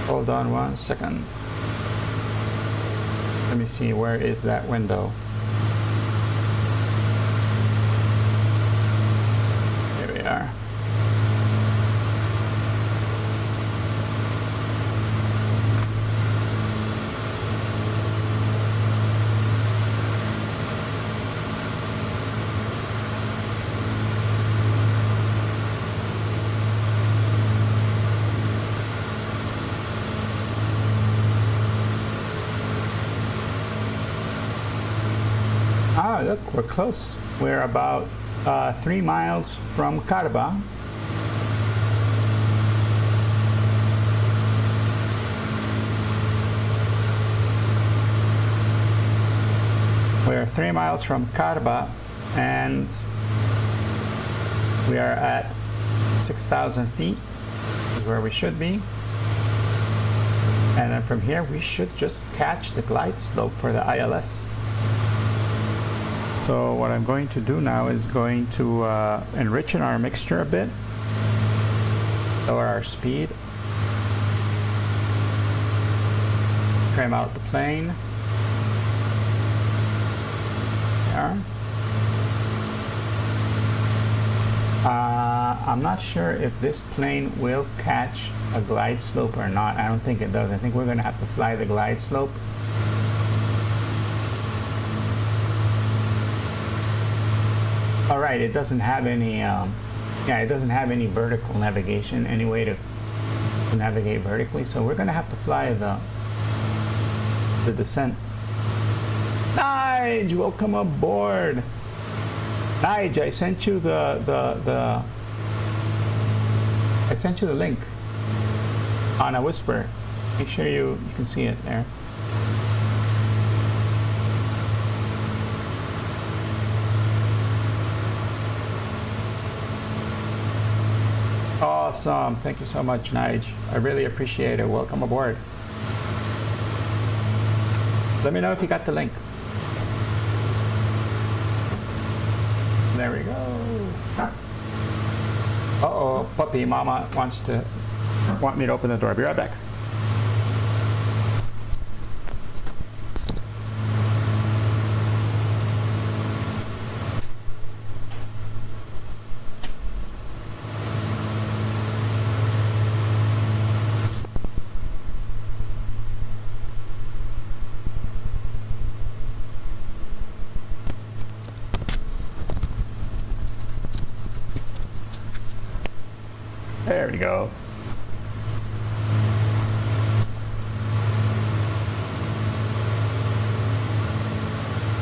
Hold on 1 second. Let me see, where is that window? Here we are. Ah, look, we're close. We're about 3 miles from Carba. We're 3 miles from Carba, and we are at 6,000 feet, is where we should be. And then from here, we should just catch the glide slope for the ILS. So what I'm going to do now is going to enrich in our mixture a bit, lower our speed, trim out the plane. There. I'm not sure if this plane will catch a glide slope or not. I don't think it does. I think we're going to have to fly the glide slope. All right, it doesn't have any, it doesn't have any vertical navigation, any way to navigate vertically. So we're gonna have to fly the descent. Nige, welcome aboard. Nige, I sent you I sent you the link on a whisper. Make sure you can see it there. Awesome. Thank you so much, Nige. I really appreciate it. Welcome aboard. Let me know if you got the link. There we go. Uh-oh, puppy mama want me to open the door. Be right back. There we go.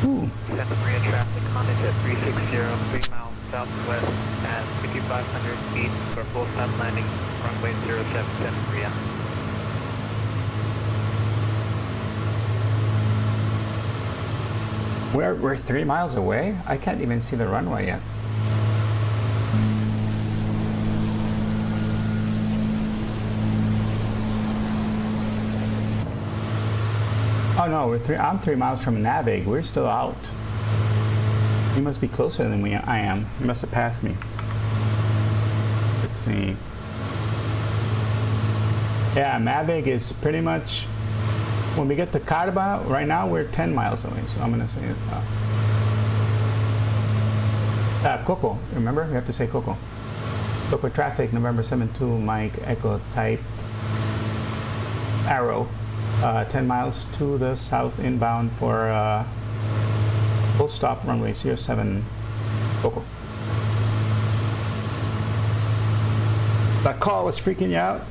Ooh. Santa Maria traffic on jet 360, 3 miles southwest at 5,500 feet for full stop landing, runway 07 Santa Maria. We're 3 miles away? I can't even see the runway yet. Oh no, I'm 3 miles from Navig. We're still out. You must be closer than I am. You must have passed me. Let's see. Yeah, Navig is pretty much, when we get to Carba, right now we're 10 miles away. So I'm gonna say Coco, remember? We have to say Coco. Coco traffic, November 72, Mike, Echo type. arrow, 10 miles to the south inbound for full stop runway 07 Coco. That call was freaking you out?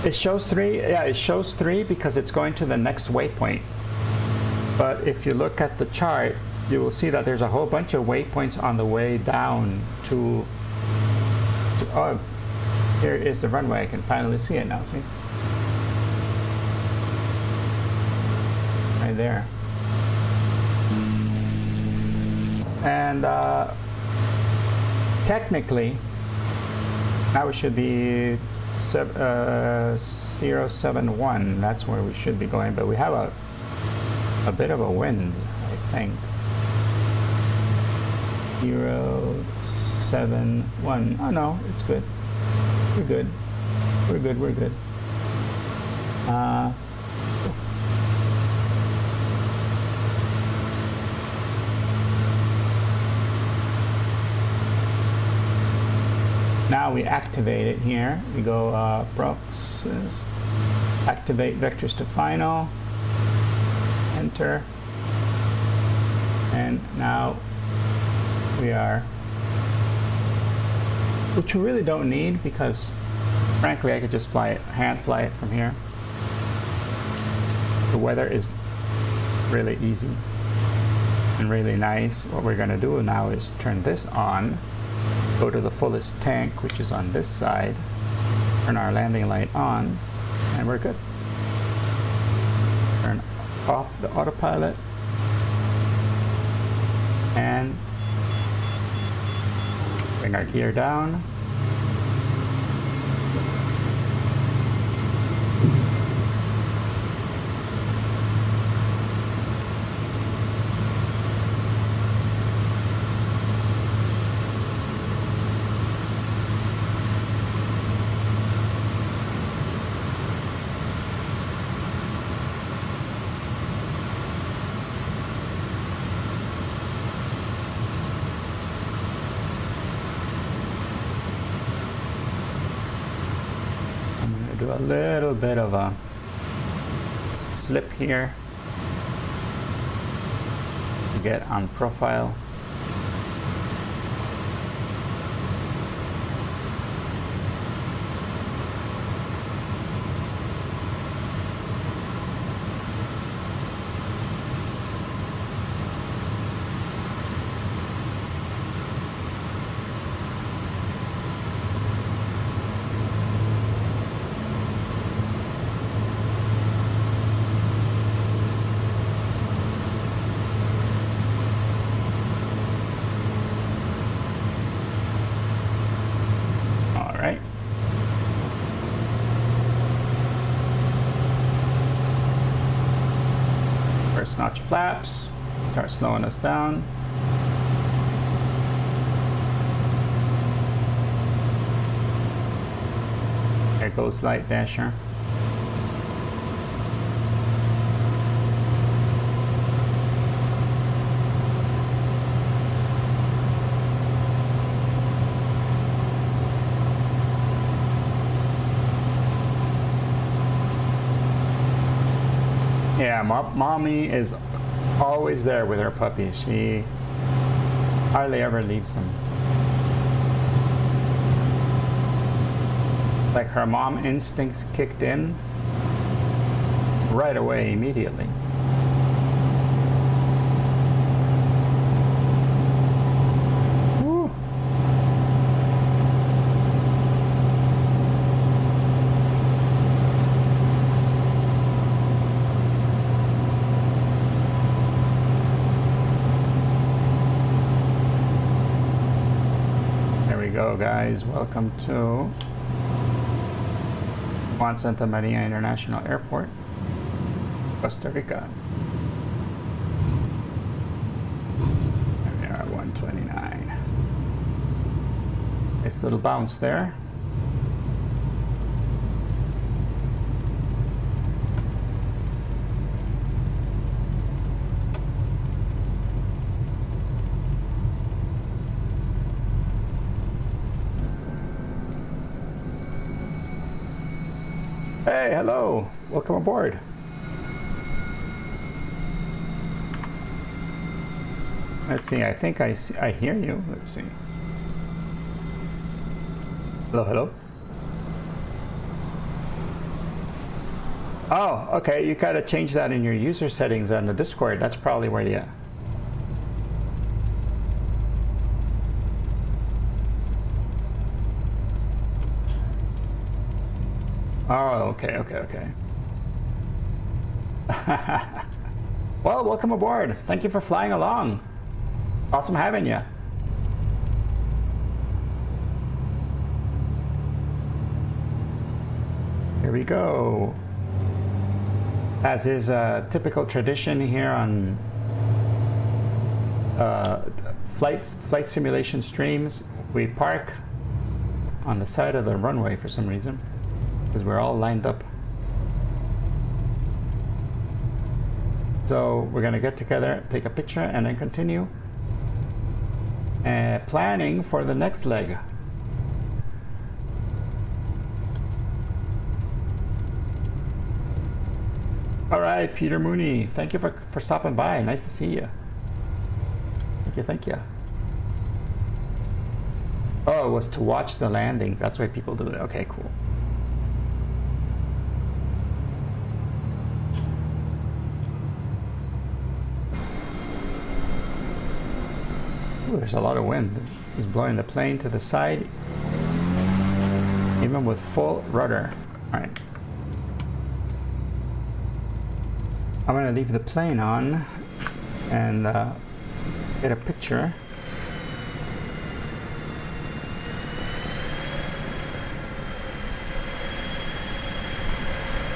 It shows 3, yeah, it shows 3 because it's going to the next waypoint. But if you look at the chart, you will see that there's a whole bunch of waypoints on the way down to oh, here is the runway. I can finally see it now, see? Right there. And technically, now we should be 071. That's where we should be going, but we have a bit of a wind, I think. 071. Oh no, it's good. We're good. We're good. We're good. Now we activate it here. We go process, activate vectors to final, enter, and now we are, which we really don't need because frankly I could just fly it, hand fly it from here. The weather is really easy and really nice. What we're going to do now is turn this on, go to the fullest tank, which is on this side, turn our landing light on, and we're good. Turn off the autopilot and bring our gear down. Do a little bit of a slip here to get on profile. Notch your flaps, start slowing us down. There goes light dasher. Yeah, mommy is always there with her puppy. She hardly ever leaves them. Like her mom instincts kicked in right away, immediately. Woo. Go, guys. Welcome to Juan Santa Maria International Airport, Costa Rica. There we are, 129. Nice little bounce there. Hey, hello. Welcome aboard. Let's see. I think I hear you. Let's see. Hello, hello. Oh, okay. You gotta change that in your user settings on the Discord. That's probably where you. Oh, okay, okay, okay. Well, welcome aboard. Thank you for flying along. Awesome having you. Here we go. As is a typical tradition here on flight simulation streams, we park on the side of the runway for some reason, because we're all lined up. So we're gonna get together, take a picture, and then continue planning for the next leg. All right, Peter Mooney, thank you for stopping by. Nice to see you. Thank you, thank you. Oh, it was to watch the landings. That's why people do it. Okay, cool. Ooh, there's a lot of wind. It's blowing the plane to the side, even with full rudder. All right. I'm gonna leave the plane on and get a picture.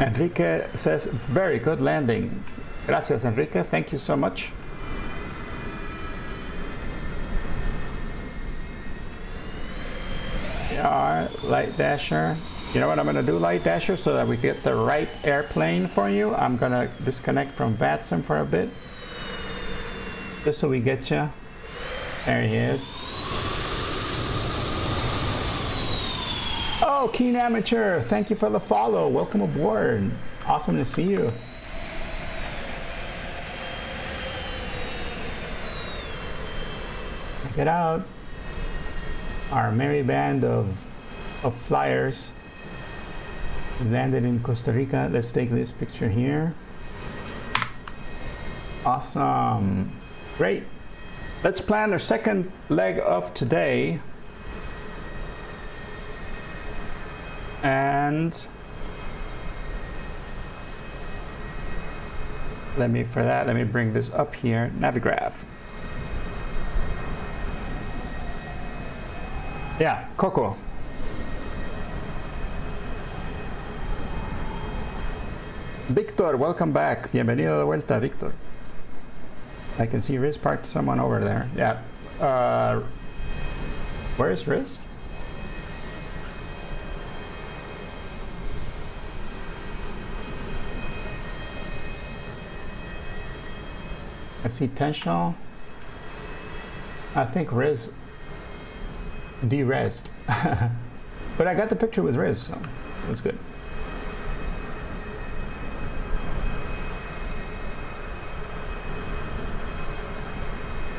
Enrique says, very good landing. Gracias, Enrique. Thank you so much. Yeah, Light Dasher. You know what I'm going to do, Light Dasher, so that we get the right airplane for you? I'm going to disconnect from VATSIM for a bit, just so we get you. There he is. Oh, Keen Amateur, thank you for the follow. Welcome aboard. Awesome to see you. Check it out. Our merry band of flyers landed in Costa Rica. Let's take this picture here. Awesome. Great. Let's plan our second leg of today. And let me bring this up here. Navigraph. Yeah, Coco. Victor, welcome back. Bienvenido de vuelta, Victor. I can see Riz parked someone over there. Yeah. Where is Riz? I see Tensional. I think Riz de-rezzed. But I got the picture with Riz, so that's good.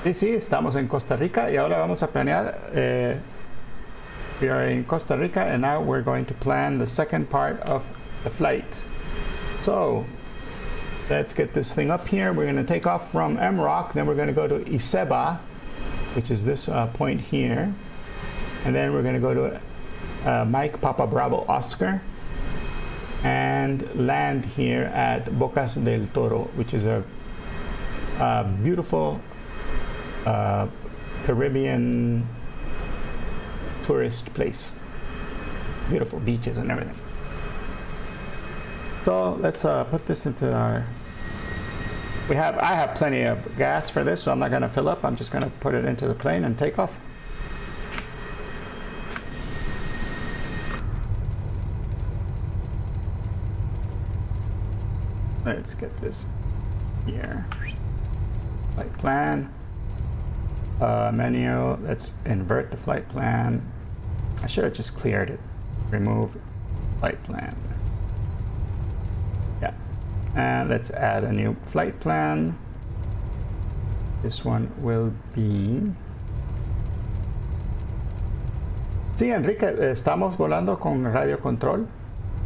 Sí, sí, estamos en Costa Rica y ahora vamos a planear. We are in Costa Rica and now we're going to plan the second part of the flight. So let's get this thing up here. We're going to take off from MROC, then we're going to go to Iseba, which is this point here. And then we're going to go to Mike Papa Bravo Oscar and land here at Bocas del Toro, which is a beautiful Caribbean tourist place. Beautiful beaches and everything. So let's put this into our... I have plenty of gas for this, so I'm not going to fill up. I'm just going to put it into the plane and take off. Let's get this here. Flight plan. Menu. Let's invert the flight plan. I should have just cleared it. Remove flight plan. And let's add a new flight plan. This one will be... Sí, Enrique, estamos volando con radio control,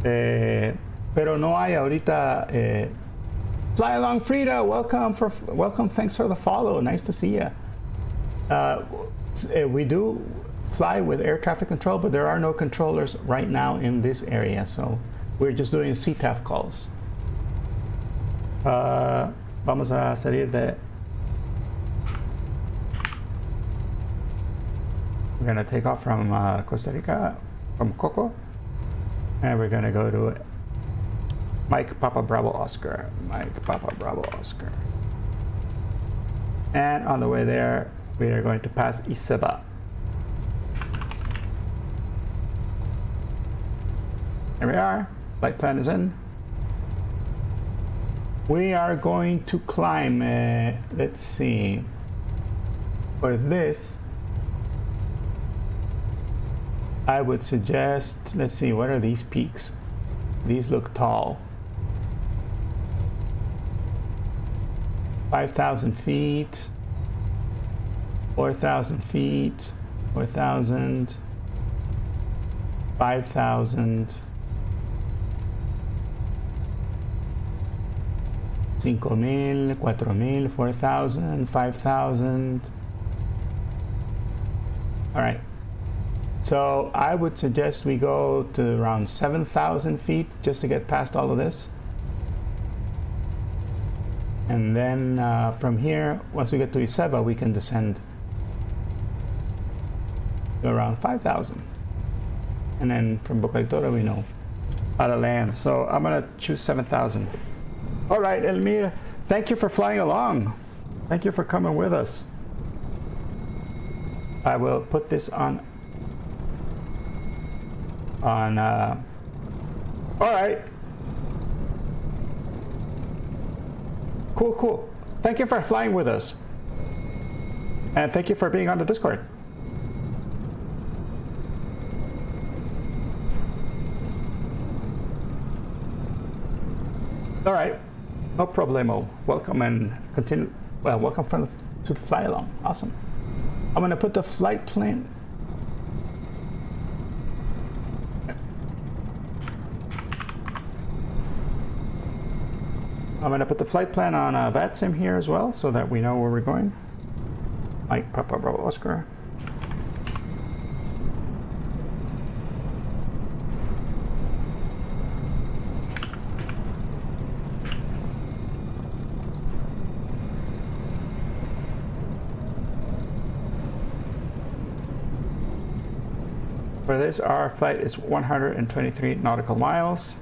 pero no hay ahorita. Fly along, Frida. Welcome. Thanks for the follow. Nice to see you. We do fly with air traffic control, but there are no controllers right now in this area, so we're just doing CTAF calls. Vamos a salir de... We're going to take off from Costa Rica, from Coco, and we're going to go to Mike Papa Bravo Oscar. Mike Papa Bravo Oscar. And on the way there, we are going to pass Iseba. Here we are. Flight plan is in. We are going to climb, let's see, for this, I would suggest, let's see, what are these peaks? These look tall. 5,000 feet, 4,000 feet, 4,000, 5,000, 5,000, 4,000, 4,000, 5,000. All right. So I would suggest we go to around 7,000 feet just to get past all of this. And then from here, once we get to Iseba, we can descend to around 5,000. And then from Boca del Toro, we know how to land. So I'm going to choose 7,000. All right, Elmira, thank you for flying along. Thank you for coming with us. I will put this on all right. Cool. Thank you for flying with us. And thank you for being on the Discord. All right. No problemo. Welcome and continue. Well, welcome to the fly along. Awesome. I'm going to put the flight plan. I'm going to put the flight plan on VATSIM here as well so that we know where we're going. Mike Papa Bravo Oscar. For this, our flight is 123 nautical miles.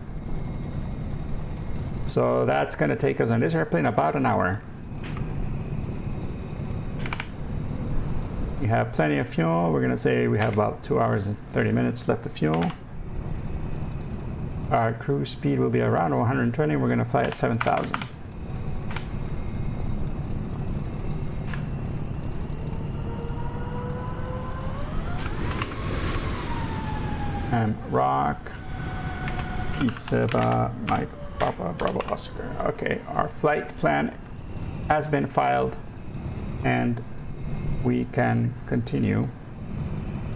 So that's going to take us on this airplane about an hour. We have plenty of fuel. We're going to say we have about 2 hours and 30 minutes left of fuel. Our cruise speed will be around 120. We're going to fly at 7,000. And Rock, Iseba, Mike Papa Bravo Oscar. Okay, our flight plan has been filed and we can continue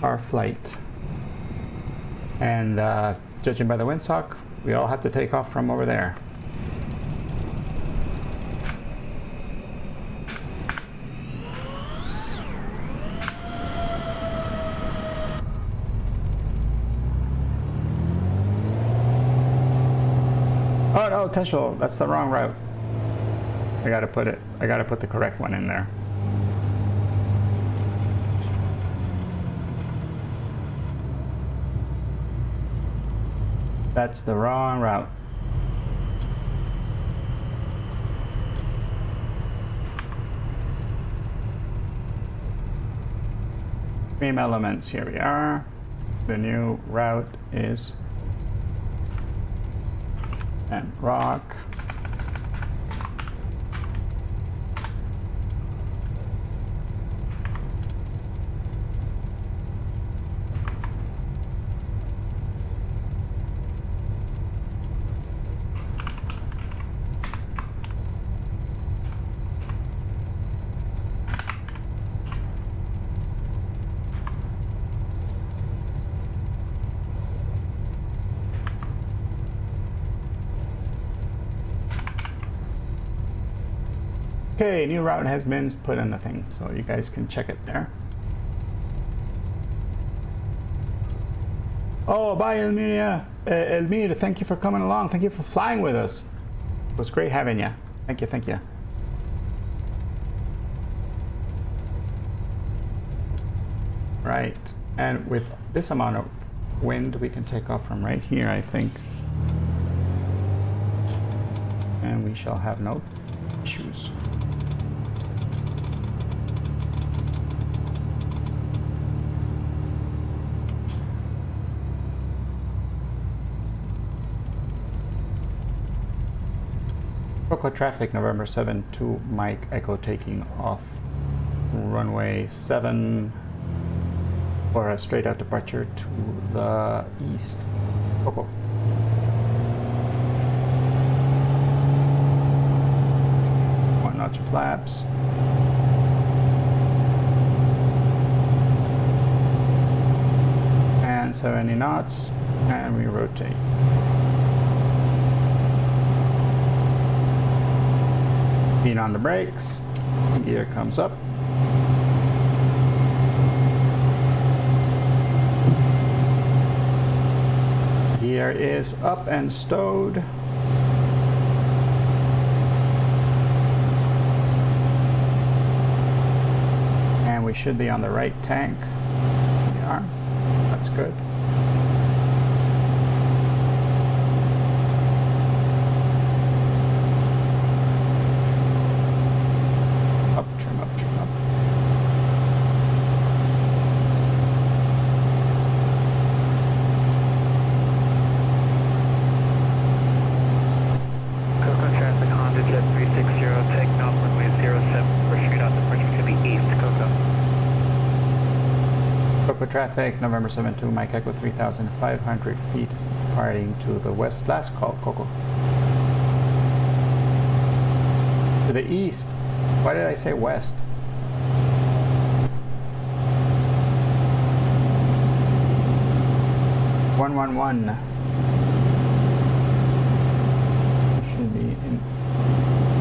our flight. And judging by the windsock, we all have to take off from over there. Oh no, Teschel, that's the wrong route. I gotta put the correct one in there. That's the wrong route. Beam elements, here we are. The new route is and Rock. Okay, new route has been put in the thing, so you guys can check it there. Oh, bye, Elmira. Elmira, thank you for coming along. Thank you for flying with us. It was great having you. Thank you, thank you. Right, and with this amount of wind, we can take off from right here, I think. And we shall have no issues. Coco traffic, November 7 to Mike Echo taking off runway 7 for a straight out departure to the east. Coco. One notch of flaps. And 70 knots, and we rotate. Feet on the brakes, gear comes up. Gear is up and stowed. And we should be on the right tank. We are. That's good. Traffic, November 72, Mike Echo 3,500 feet, departing to the west. Last call, Coco. To the east. Why did I say west? One. Should be in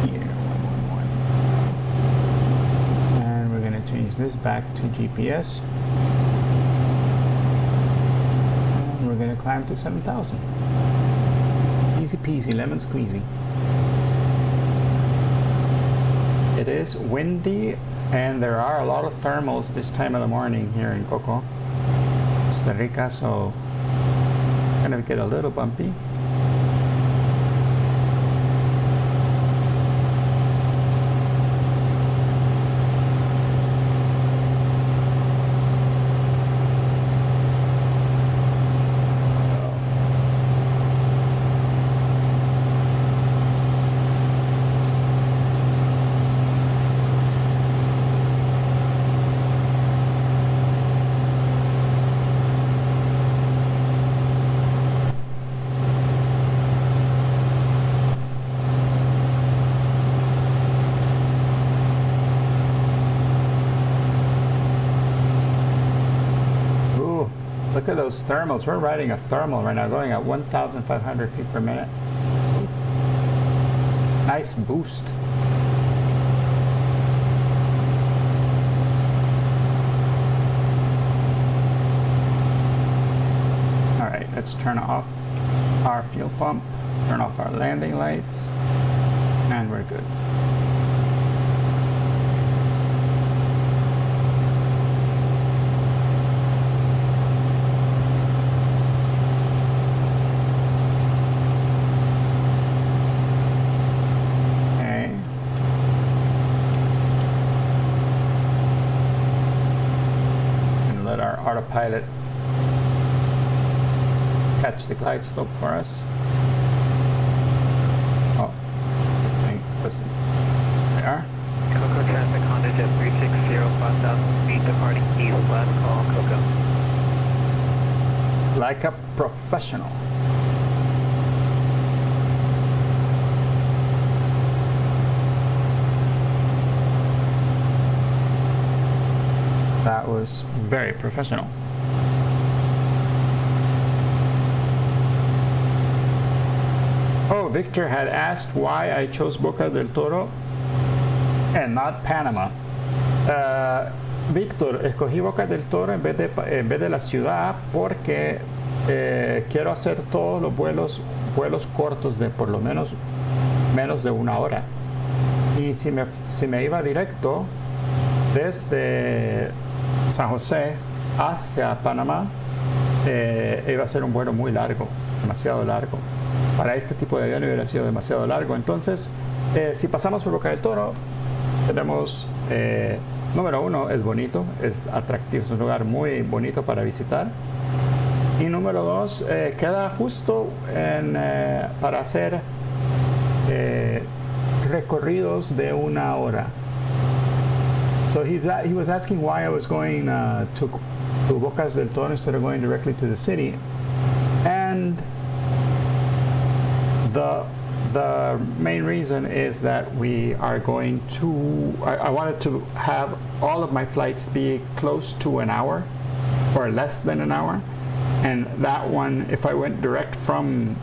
here. 111. And we're going to change this back to GPS. We're going to climb to 7,000. Easy peasy, lemon squeezy. It is windy, and there are a lot of thermals this time of the morning here in Costa Rica, so it's going to get a little bumpy. Look at those thermals. We're riding a thermal right now, going at 1,500 feet per minute. Nice boost. All right, let's turn off our fuel pump, turn off our landing lights, and we're good. Autopilot catch the glide slope for us. Oh, this thing, listen. There we are. Coco traffic, Honda Jet 360, 5,000 feet, departing east, last call, Coco. Like a professional. That was very professional. Oh, Victor had asked why I chose Boca del Toro. and not Panama. Víctor, escogí Bocas del Toro en vez de la ciudad porque quiero hacer todos los vuelos cortos de por lo menos de una hora. Y si me iba directo desde San José hacia Panamá, iba a ser un vuelo muy largo, demasiado largo. Para este tipo de avión hubiera sido demasiado largo. Entonces, si pasamos por Boca del Toro, tenemos, número uno, es bonito, es atractivo, es un lugar muy bonito para visitar. Y número dos, queda justo para hacer recorridos de una hora. So he was asking why I was going to Bocas del Toro instead of going directly to the city. And the main reason is that we are going to, I wanted to have all of my flights be close to an hour or less than an hour. And that one, if I went direct from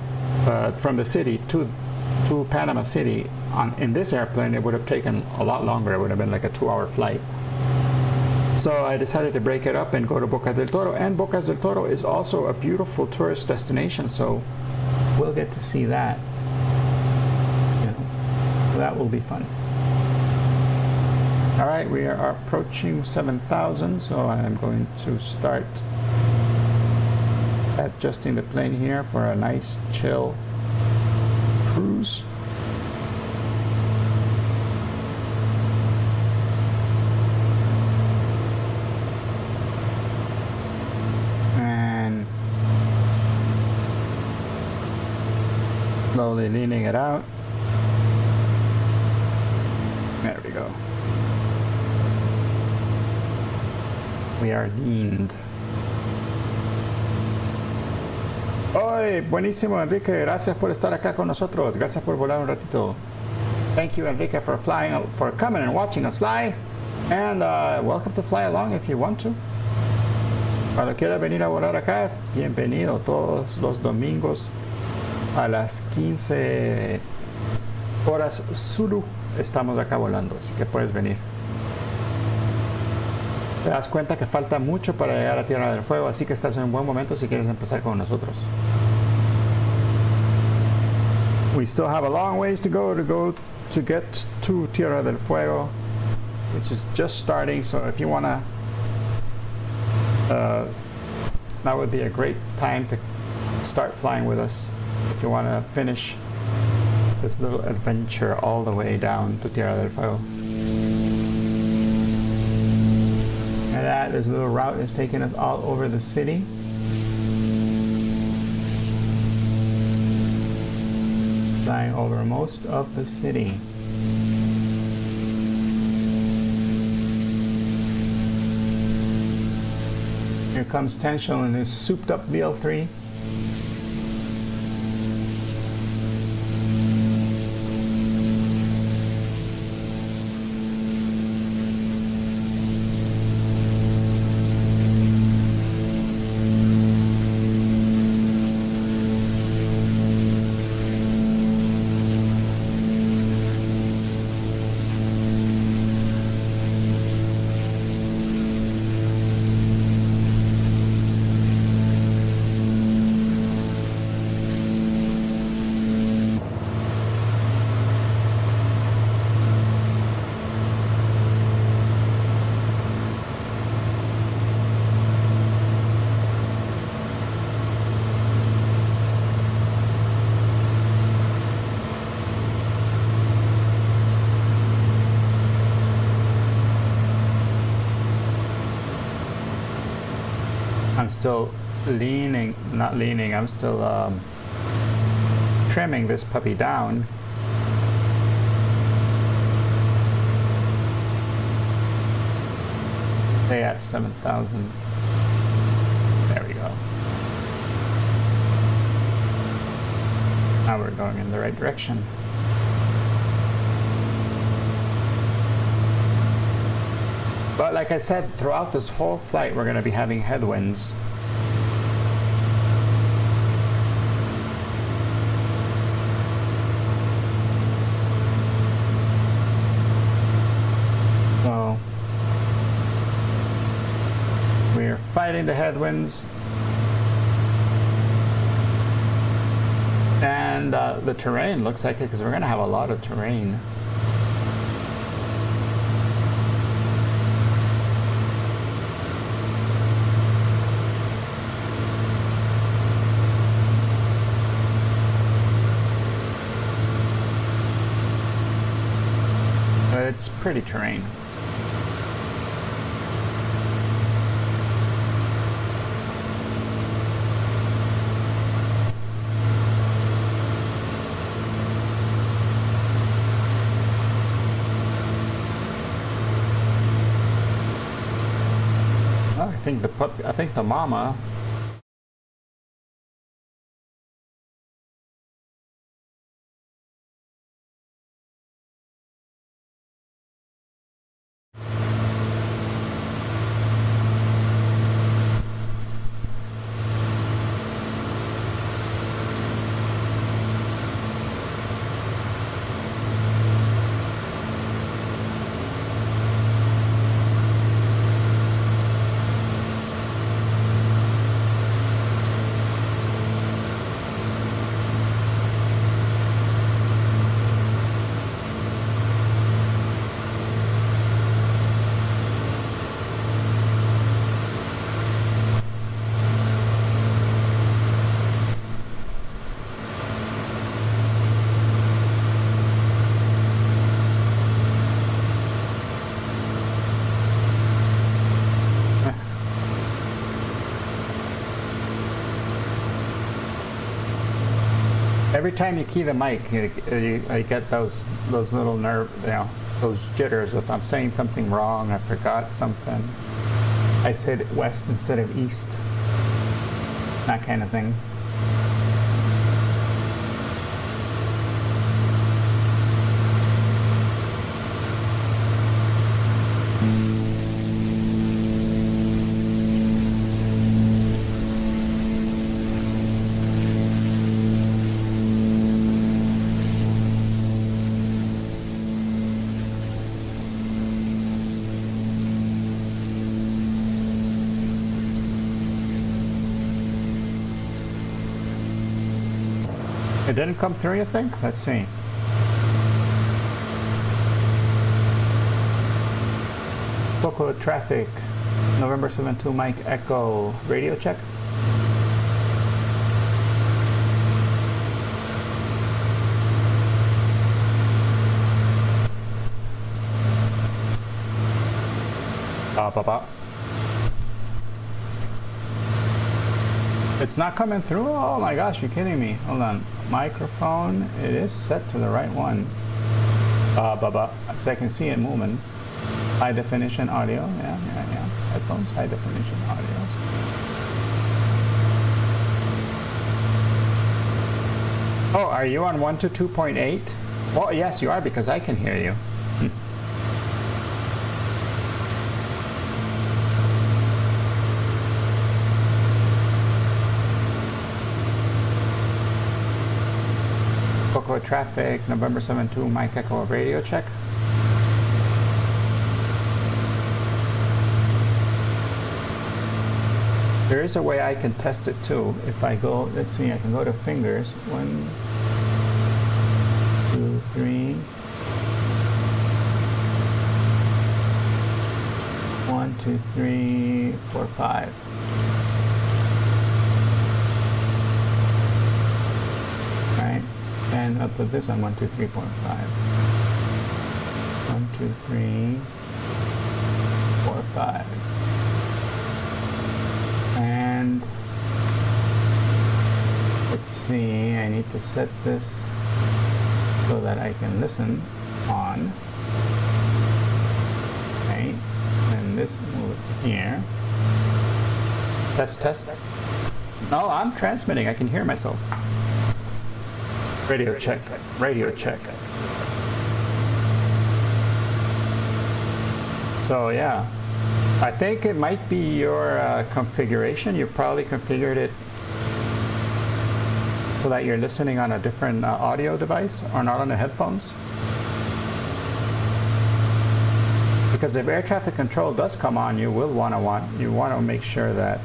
the city to Panama City in this airplane, it would have taken a lot longer. It would have been like a 2-hour flight. So I decided to break it up and go to Bocas del Toro. And Bocas del Toro is also a beautiful tourist destination, so we'll get to see that. You know, that will be fun. All right, we are approaching 7,000, so I'm going to start adjusting the plane here for a nice chill cruise. And slowly leaning it out. There we go. We are leaned. Hoy, buenísimo, Enrique. Gracias por estar acá con nosotros. Gracias por volar un ratito. Thank you, Enrique, for coming and watching us fly. And welcome to fly along if you want to. Cuando quiera venir a volar acá, bienvenido. Todos los domingos a las 15 horas Zulu estamos acá volando, así que puedes venir. Te das cuenta que falta mucho para llegar a Tierra del Fuego, así que estás en un buen momento si quieres empezar con nosotros. We still have a long ways to go to get to Tierra del Fuego, which is just starting. So if you wanna, that would be a great time to start flying with us. If you wanna finish this little adventure all the way down to Tierra del Fuego. And this little route is taking us all over the city. Flying over most of the city. Here comes Tension in his souped up VL3. I'm still I'm still trimming this puppy down. Stay at 7,000. There we go. Now we're going in the right direction. But like I said, throughout this whole flight, we're going to be having headwinds. fighting the headwinds and the terrain looks like it, because we're going to have a lot of terrain. But it's pretty terrain. I think the mama. Every time you key the mic, I get those little nerve, those jitters. If I'm saying something wrong, I forgot something. I said west instead of east. That kind of thing. It didn't come through, you think? Let's see. Local traffic, November 72 Mike Echo, radio check. It's not coming through? Oh my gosh, you're kidding me. Hold on. Microphone, it is set to the right one. So I can see it moving. High definition audio. Yeah. Headphones, high definition audio. Oh, are you on 1 to 2.8? Well, yes, you are, because I can hear you. Cocoa traffic, November 72, Mike Echo radio check. There is a way I can test it too. If I go, let's see, I can go to fingers. 1, 2, 3. 1, 2, 3, 4, 5. Right? And I'll put this on 1, 2, 3, 4, 5. 1, 2, 3, 4, 5. And let's see, I need to set this so that I can listen on. Right? And this move here. Test. No, I'm transmitting. I can hear myself. Radio check. So yeah, I think it might be your configuration. You probably configured it so that you're listening on a different audio device or not on the headphones. because if air traffic control does come on, you will want to make sure that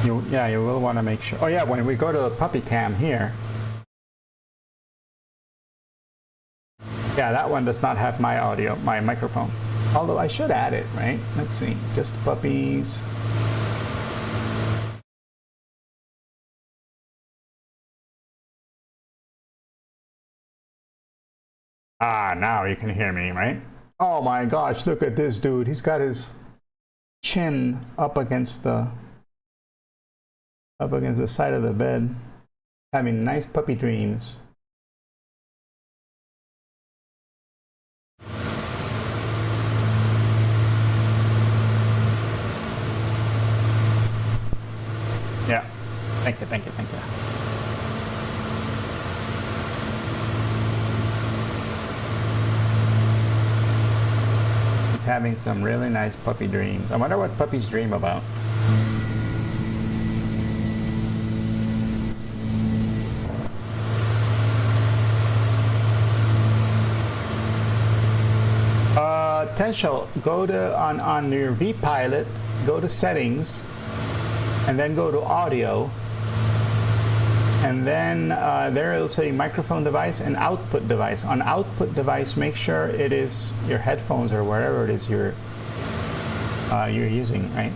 you will want to make sure. Oh yeah, when we go to the puppy cam here, yeah, that one does not have my audio, my microphone. Although I should add it, right? Let's see, just puppies. Ah, now you can hear me, right? Oh my gosh, look at this dude. He's got his chin up against the side of the bed, having nice puppy dreams. Yeah, thank you. He's having some really nice puppy dreams. I wonder what puppies dream about. Potential, go to on your vPilot, go to settings, and then go to audio, and then there it'll say microphone device and output device. On output device, make sure it is your headphones or wherever it is you're using, right?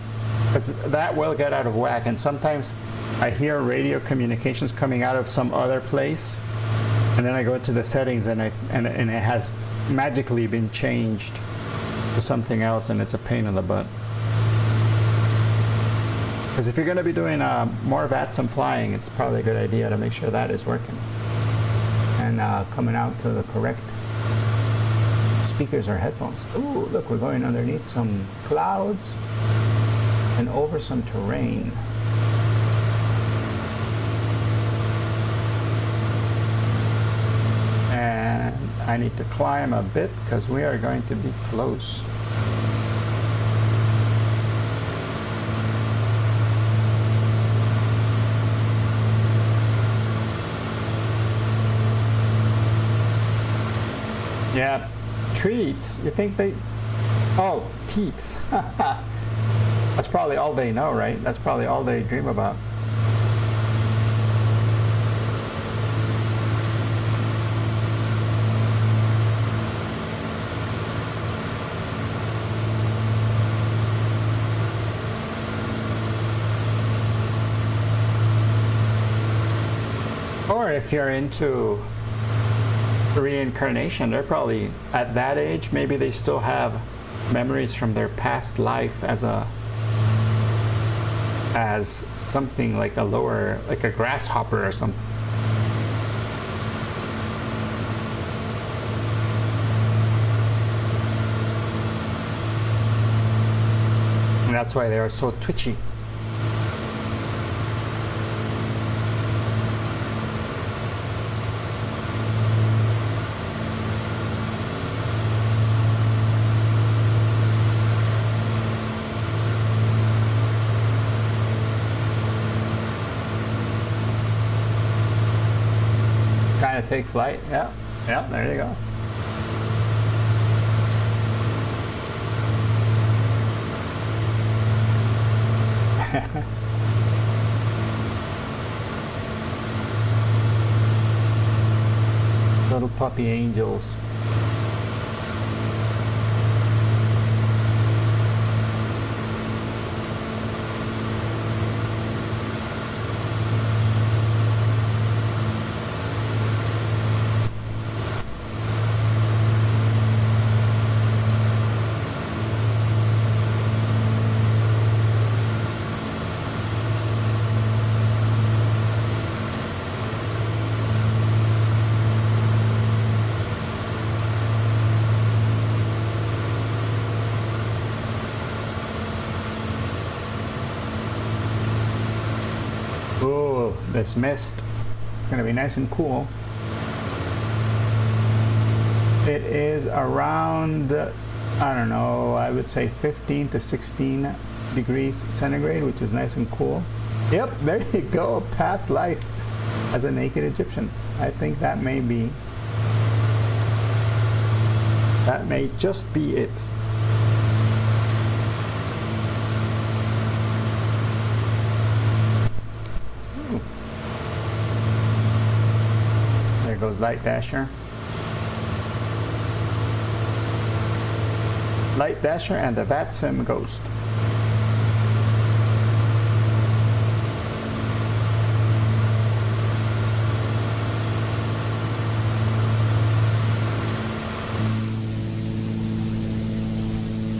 Because that will get out of whack. And sometimes I hear radio communications coming out of some other place, and then I go to the settings and it has magically been changed to something else, and it's a pain in the butt. Because if you're going to be doing more VATSIM flying, it's probably a good idea to make sure that is working and coming out to the correct speakers or headphones. Ooh, look, we're going underneath some clouds and over some terrain. And I need to climb a bit because we are going to be close. Yeah, treats. You think they... Oh, teats. That's probably all they know, right? That's probably all they dream about. Or if you're into reincarnation, they're probably at that age, maybe they still have memories from their past life as something like a lower, like a grasshopper or something. And that's why they are so twitchy. Trying to take flight. Yeah, there you go. Little puppy angels. Ooh, this mist. It's going to be nice and cool. It is around, I don't know, I would say 15 to 16 degrees centigrade, which is nice and cool. Yep, there you go. Past life as a naked Egyptian. I think that may be. That may just be it. Ooh. There goes Light Dasher. Light Dasher and the VATSIM Ghost.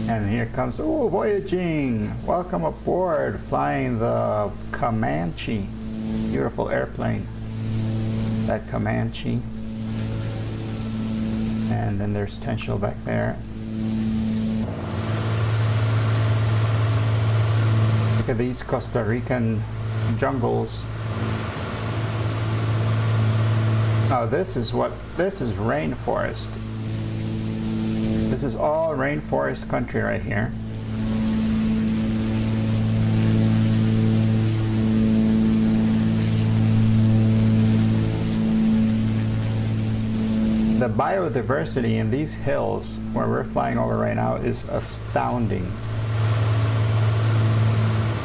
And here comes, oh, voyaging! Welcome aboard, flying the Comanche. Beautiful airplane. That Comanche. And then there's Tenshel back there. Look at these Costa Rican jungles. Now this is rainforest. This is all rainforest country right here. The biodiversity in these hills where we're flying over right now is astounding.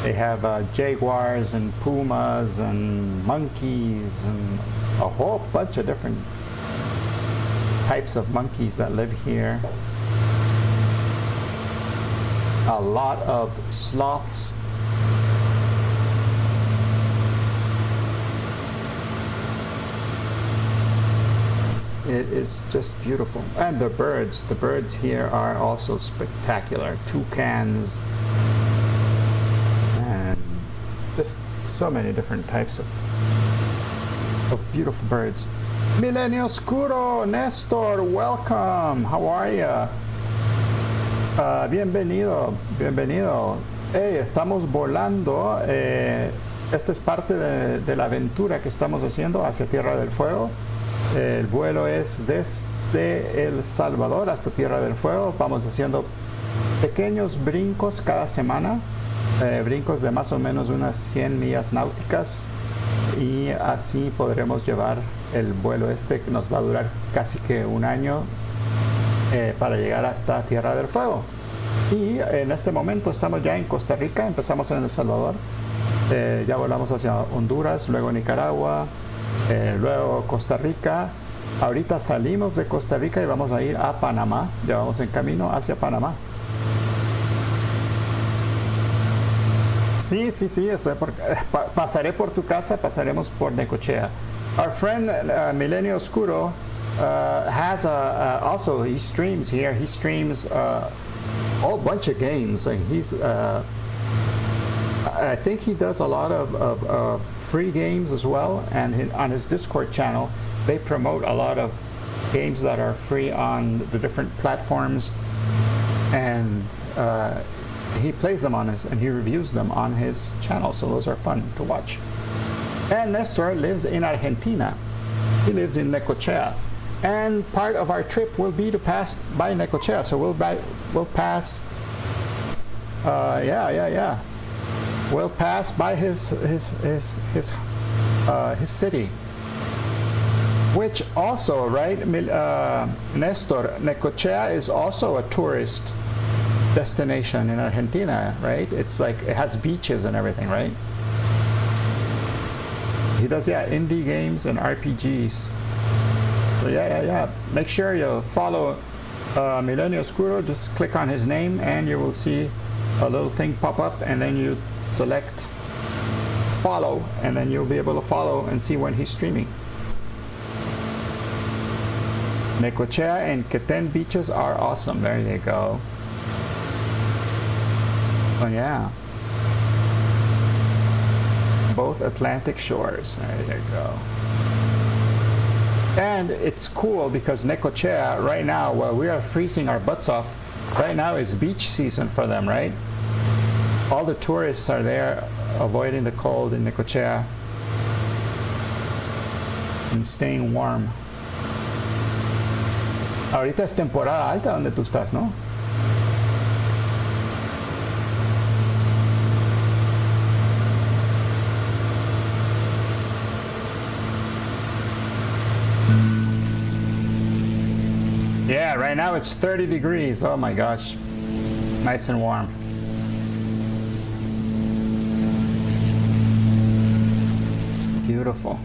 They have jaguars and pumas and monkeys and a whole bunch of different types of monkeys that live here. A lot of sloths. It is just beautiful. And the birds here are also spectacular. Toucans and just so many different types of beautiful birds. Milenio Oscuro, Nestor, welcome. How are you? Bienvenido, bienvenido. Hey, estamos volando. Esta es parte de la aventura que estamos haciendo hacia Tierra del Fuego. El vuelo es desde El Salvador hasta Tierra del Fuego. Vamos haciendo pequeños brincos cada semana. Brincos de más o menos unas 100 millas náuticas. Y así podremos llevar el vuelo que nos va a durar casi que un año. Para llegar hasta Tierra del Fuego. Y en este momento estamos ya en Costa Rica, empezamos en El Salvador, ya volamos hacia Honduras, luego Nicaragua, luego Costa Rica. Ahorita salimos de Costa Rica y vamos a ir a Panamá, ya vamos en camino hacia Panamá. Sí, pasaré por tu casa, pasaremos por Necochea. Our friend Milenio Oscuro has also, he streams here. He streams a whole bunch of games. Like I think he does a lot of free games as well. And on his Discord channel, they promote a lot of games that are free on the different platforms. And he plays them and he reviews them on his channel. So those are fun to watch. And Nestor lives in Argentina. He lives in Necochea. And part of our trip will be to pass by Necochea, so we'll pass. We'll pass by his city, which also, right, Nestor, Necochea is also a tourist destination in Argentina, right? It's like it has beaches and everything, right? He does, indie games and RPGs. So yeah. Make sure you follow Milenio Oscuro. Just click on his name and you will see a little thing pop up, and then you select follow, and then you'll be able to follow and see when he's streaming. Necochea and Quetén beaches are awesome. There you go. Oh yeah. Both Atlantic shores. There you go. And it's cool because Necochea right now, while we are freezing our butts off, right now is beach season for them, right? All the tourists are there avoiding the cold in Necochea and staying warm. Ahorita es temporada alta donde tú estás, ¿no? Yeah, right now it's 30 degrees. Oh my gosh. Nice and warm. Beautiful.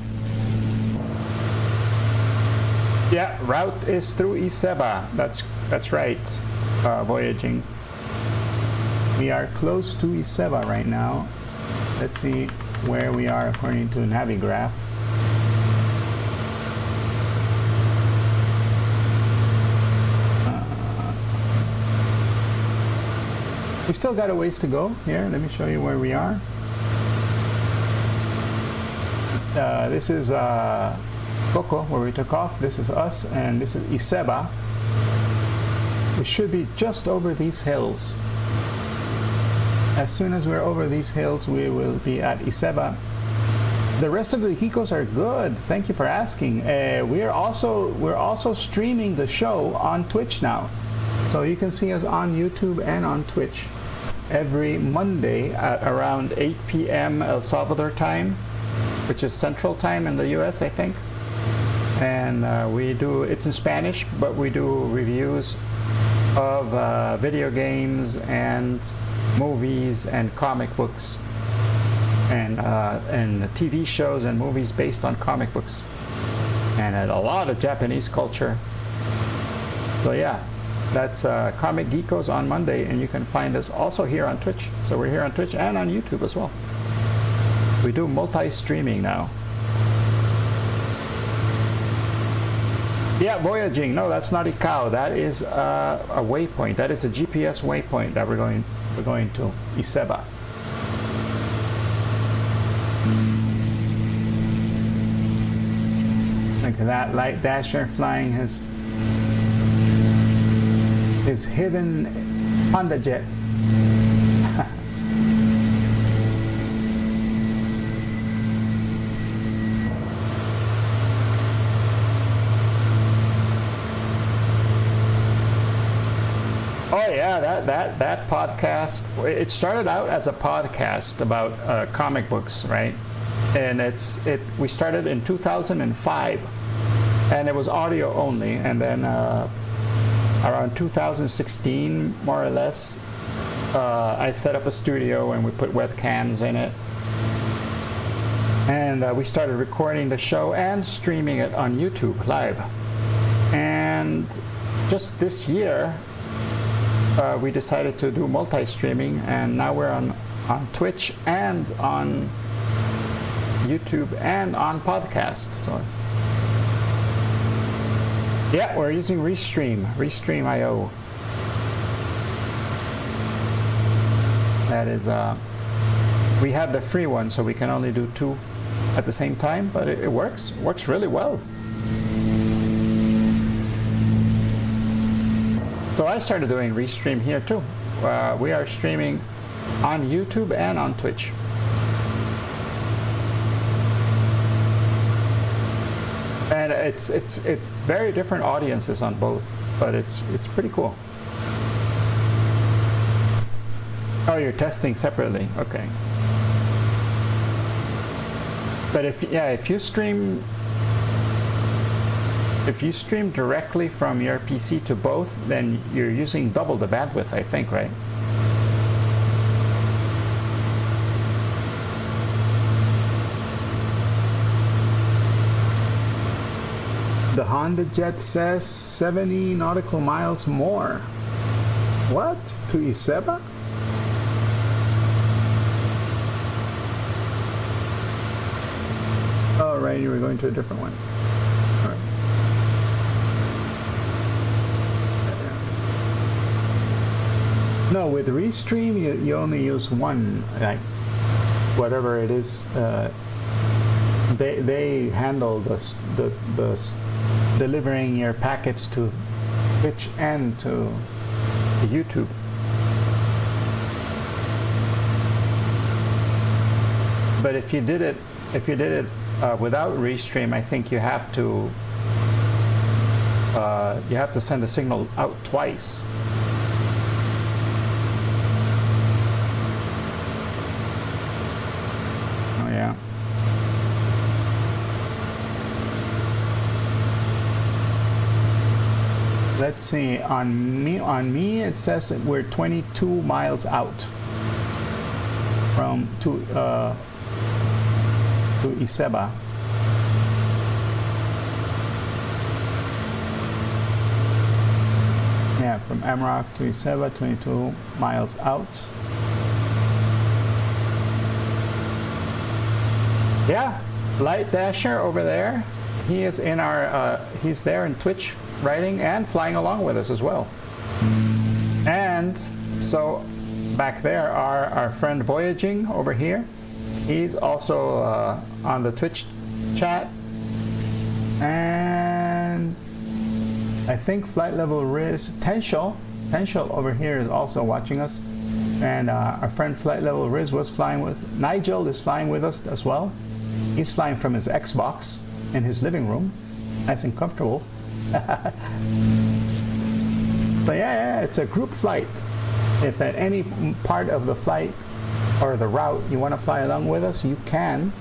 Yeah, route is through Iseba. That's right. Voyaging. We are close to Iseba right now. Let's see where we are according to Navigraph. We still got a ways to go. Here, let me show you where we are. This is Coco, where we took off. This is us, and this is Iseba. We should be just over these hills. As soon as we're over these hills, we will be at Iseba. The rest of the Kikos are good. Thank you for asking. We're also streaming the show on Twitch now, so you can see us on YouTube and on Twitch every Monday at around 8 p.m. El Salvador time, which is Central Time in the U.S., I think. And it's in Spanish, but we do reviews of video games and movies and comic books and TV shows and movies based on comic books and a lot of Japanese culture. So yeah, that's Comic Geekos on Monday, and you can find us also here on Twitch. So we're here on Twitch and on YouTube as well. We do multi-streaming now. Yeah, voyaging. No, that's not Icao. That is a waypoint. That is a GPS waypoint that we're going to Iseba. Look at that light dasher flying his hidden Honda jet. Oh yeah, that podcast. It started out as a podcast about comic books, right? And we started in 2005, and it was audio only. And then around 2016, more or less, I set up a studio and we put webcams in it, and we started recording the show and streaming it on YouTube live. And just this year, we decided to do multi-streaming, and now we're on Twitch and on YouTube and on podcast. So yeah, we're using Restream.io. That is, we have the free one, so we can only do 2 at the same time, but it works really well. So I started doing Restream here too. We are streaming on YouTube and on Twitch. And it's very different audiences on both, but it's pretty cool. Oh, you're testing separately. Okay. But if you stream directly from your PC to both, then you're using double the bandwidth, I think, right? The Honda Jet says 70 nautical miles more. What? To Iseba? Oh, right, you were going to a different one. All right. No, with Restream, you only use one, like, whatever it is. They handle the delivering your packets to Twitch and to YouTube. But if you did it without Restream, I think you have to send a signal out twice. Oh yeah. let's see. On me, it says that we're 22 miles out from to Iseba. Yeah, from Amrock to Iseba, 22 miles out. Yeah, Light Dasher over there. He is in our, he's there in Twitch, riding and flying along with us as well. And so back there are our friend Voyaging over here. He's also on the Twitch chat. And I think Flight Level Riz, Tenshel over here is also watching us. And our friend Flight Level Riz was flying with, Nigel is flying with us as well. He's flying from his Xbox in his living room, nice and comfortable. So yeah, it's a group flight. If at any part of the flight or the route you want to fly along with us, you can.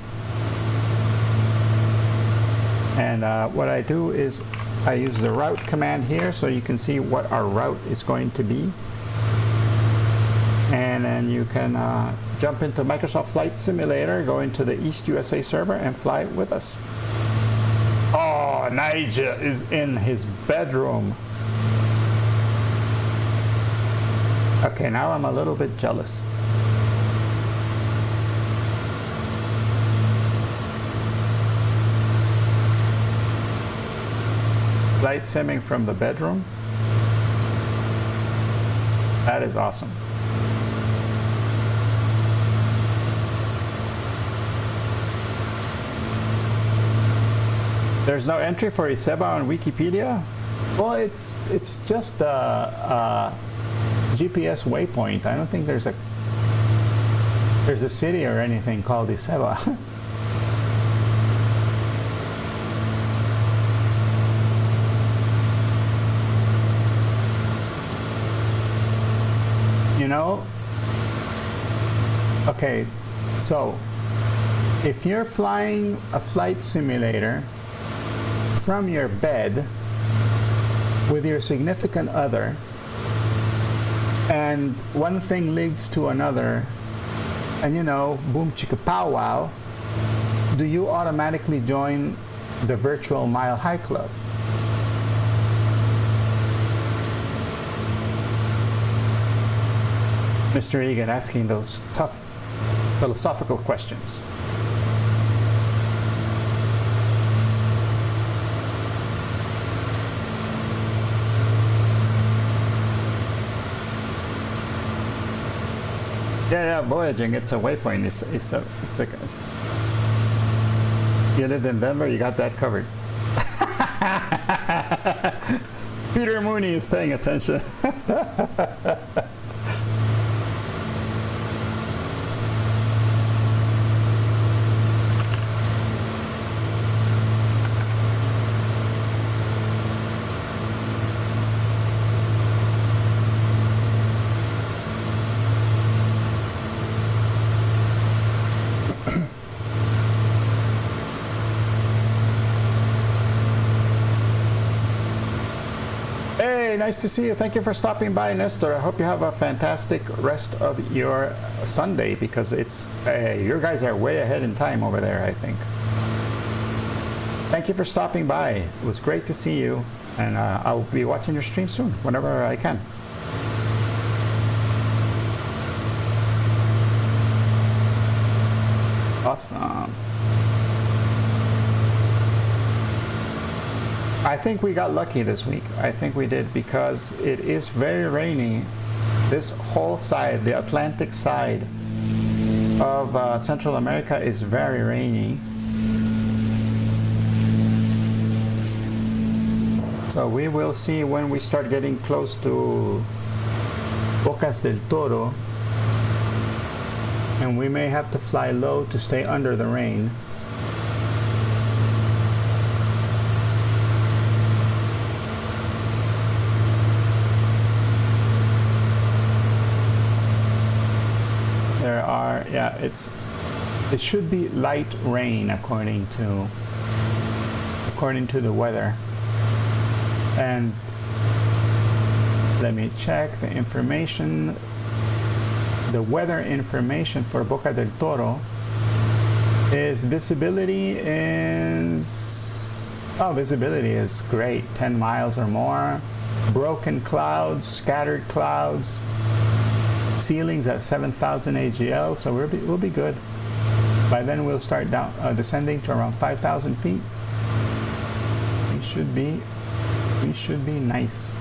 And what I do is I use the route command here so you can see what our route is going to be. And then you can jump into Microsoft Flight Simulator, go into the East USA server and fly with us. Oh, Nigel is in his bedroom. Okay, now I'm a little bit jealous. Flight simming from the bedroom. That is awesome. There's no entry for Iseba on Wikipedia? Well, it's just a GPS waypoint. I don't think there's a city or anything called Iseba. You know? Okay, so if you're flying a flight simulator from your bed with your significant other, and one thing leads to another, and you know, boom chicka pow wow, do you automatically join the virtual Mile High Club? Mr. Egan asking those tough philosophical questions. Yeah, Voyaging, it's a waypoint. It's a you lived in Denver, you got that covered. Peter Mooney is paying attention. Nice to see you. Thank you for stopping by, Nestor. I hope you have a fantastic rest of your Sunday, because it's your guys are way ahead in time over there, I think. Thank you for stopping by. It was great to see you, and I'll be watching your stream soon, whenever I can. Awesome. I think we got lucky this week. I think we did, because it is very rainy. This whole side, the Atlantic side of Central America, is very rainy. So we will see when we start getting close to Bocas del Toro, and we may have to fly low to stay under the rain. Yeah, it should be light rain according to the weather, and Let me check the information. The weather information for Boca del Toro is visibility is great, 10 miles or more. Broken clouds, scattered clouds. Ceilings at 7,000 AGL, so we'll be good. By then we'll start down descending to around 5,000 feet. We should be nice.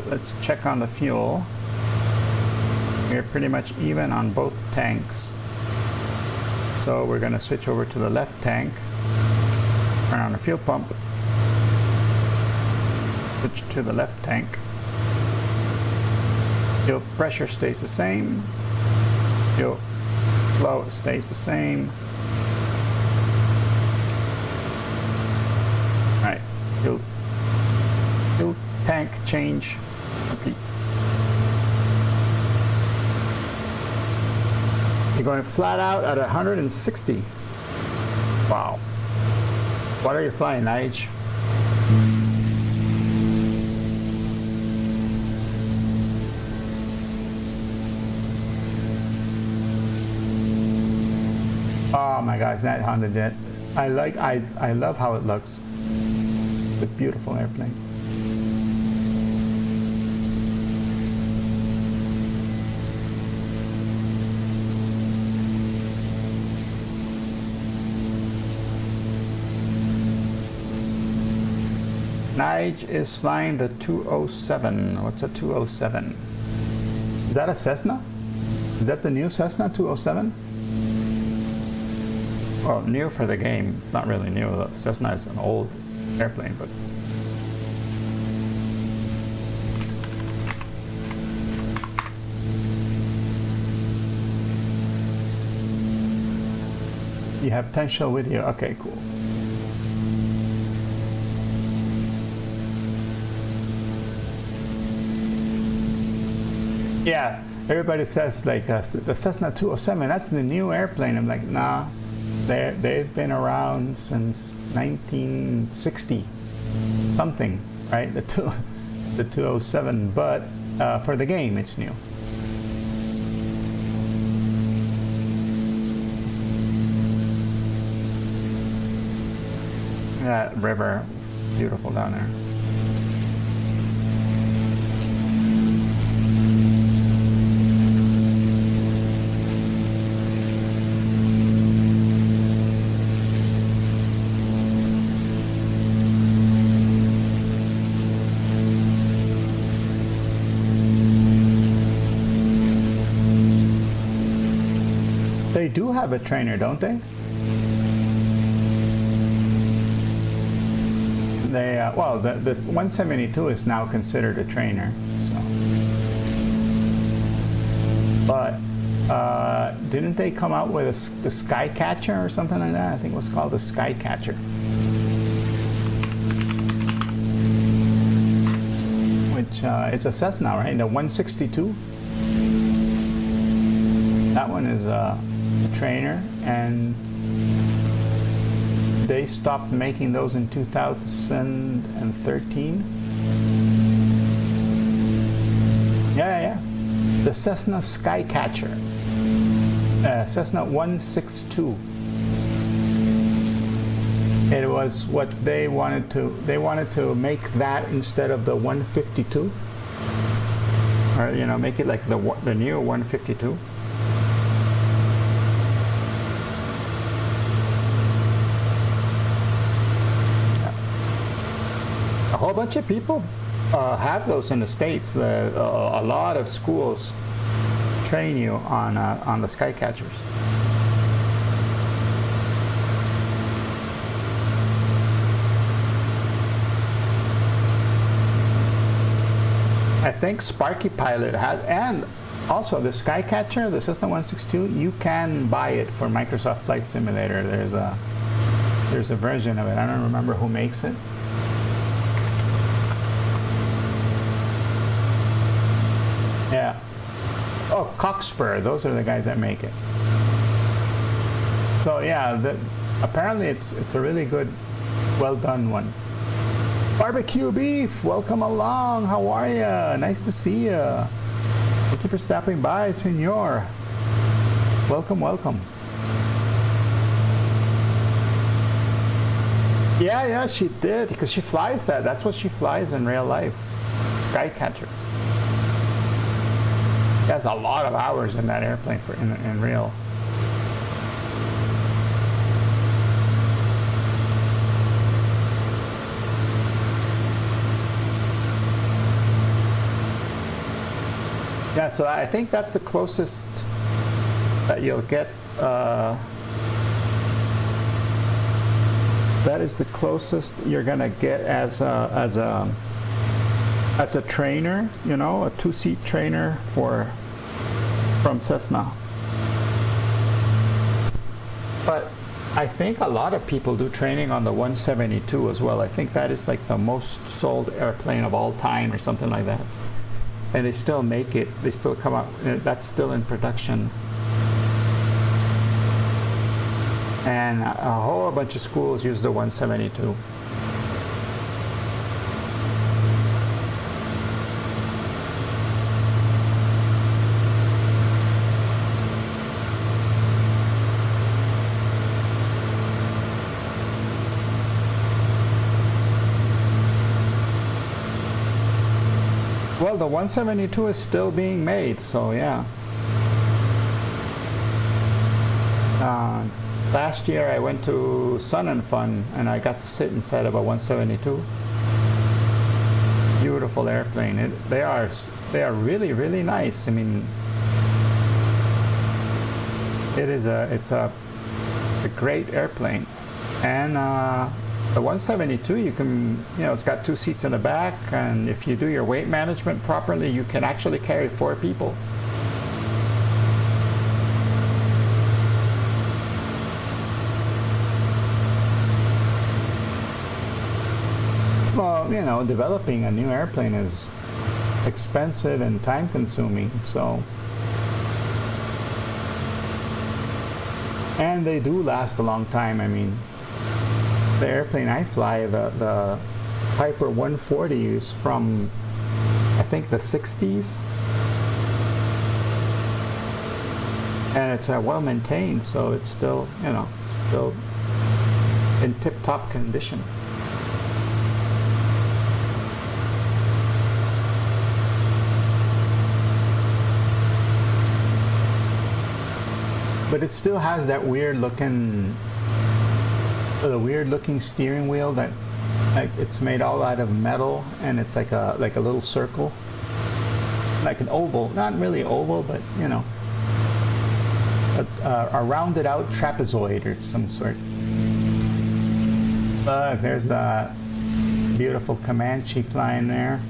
Let's check on the fuel. We're pretty much even on both tanks. So we're going to switch over to the left tank, turn on the fuel pump, switch to the left tank. Fuel pressure stays the same. Fuel flow stays the same. All right, fuel tank change. Repeat. You're going flat out at 160. Wow. What are you flying, Nige? Oh my gosh, that Honda Jet. I love how it looks. It's a beautiful airplane. Nige is flying the 207. What's a 207? Is that a Cessna? Is that the new Cessna 207? Well, new for the game. It's not really new. The Cessna is an old airplane, but you have potential with you. Okay, cool. Yeah, everybody says like the Cessna 207, that's the new airplane. I'm like, nah, they've been around since 1960 something, right? The 207, but for the game it's new. That river, beautiful down there. They do have a trainer, don't they? Well, this 172 is now considered a trainer, so. But didn't they come out with the Skycatcher or something like that? I think it was called the Skycatcher. Which it's a Cessna, right? The 162. That one is a trainer, and they stopped making those in 2013. Yeah. The Cessna Skycatcher. Cessna 162. It was what they wanted to make that instead of the 152. Or, you know, make it like the new 152. whole bunch of people have those in the States. A lot of schools train you on the Skycatchers. I think Sparky Pilot had, and also the Skycatcher, the Cessna 162, you can buy it for Microsoft Flight Simulator. There's a version of it. I don't remember who makes it. Yeah. Oh, Cockspur. Those are the guys that make it. So yeah, apparently it's a really good, well done one. Barbecue Beef, welcome along. How are you? Nice to see you. Thank you for stopping by, Senor. Welcome, welcome. Yeah, she did, because she flies that. That's what she flies in real life. Skycatcher. She has a lot of hours in that airplane in real. Yeah, so I think that's the closest that you'll get. That is the closest you're gonna get as a trainer, you know, a two-seat trainer from Cessna. But I think a lot of people do training on the 172 as well. I think that is like the most sold airplane of all time or something like that. And they still make it, they still come out, that's still in production. And a whole bunch of schools use the 172. Well, the 172 is still being made, so yeah. Last year I went to Sun and Fun and I got to sit inside of a 172. Beautiful airplane. They are really, really nice. I mean, it's a great airplane. And the 172, you can, you know, it's got two seats in the back, and if you do your weight management properly, you can actually carry 4 people. Well, you know, developing a new airplane is expensive and time consuming, so. And they do last a long time. I mean, the airplane I fly, the Piper 140, is from, I think, the 60s. And it's well maintained, so it's still, you know, still in tip-top condition. But it still has that weird looking steering wheel that, like, it's made all out of metal, and it's like a little circle, like an oval, not really oval, but you know, a rounded out trapezoid or some sort. Look, there's the beautiful Comanche flying there.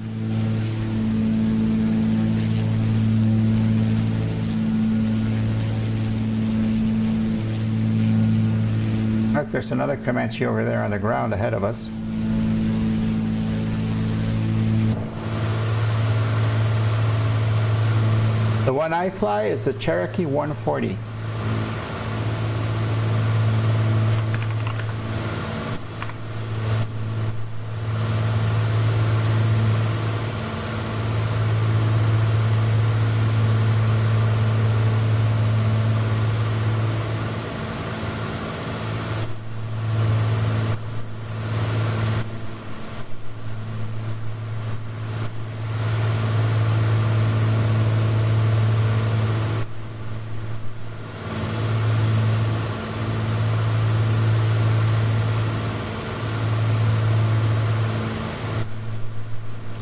Look, there's another Comanche over there on the ground ahead of us. The one I fly is the Cherokee 140.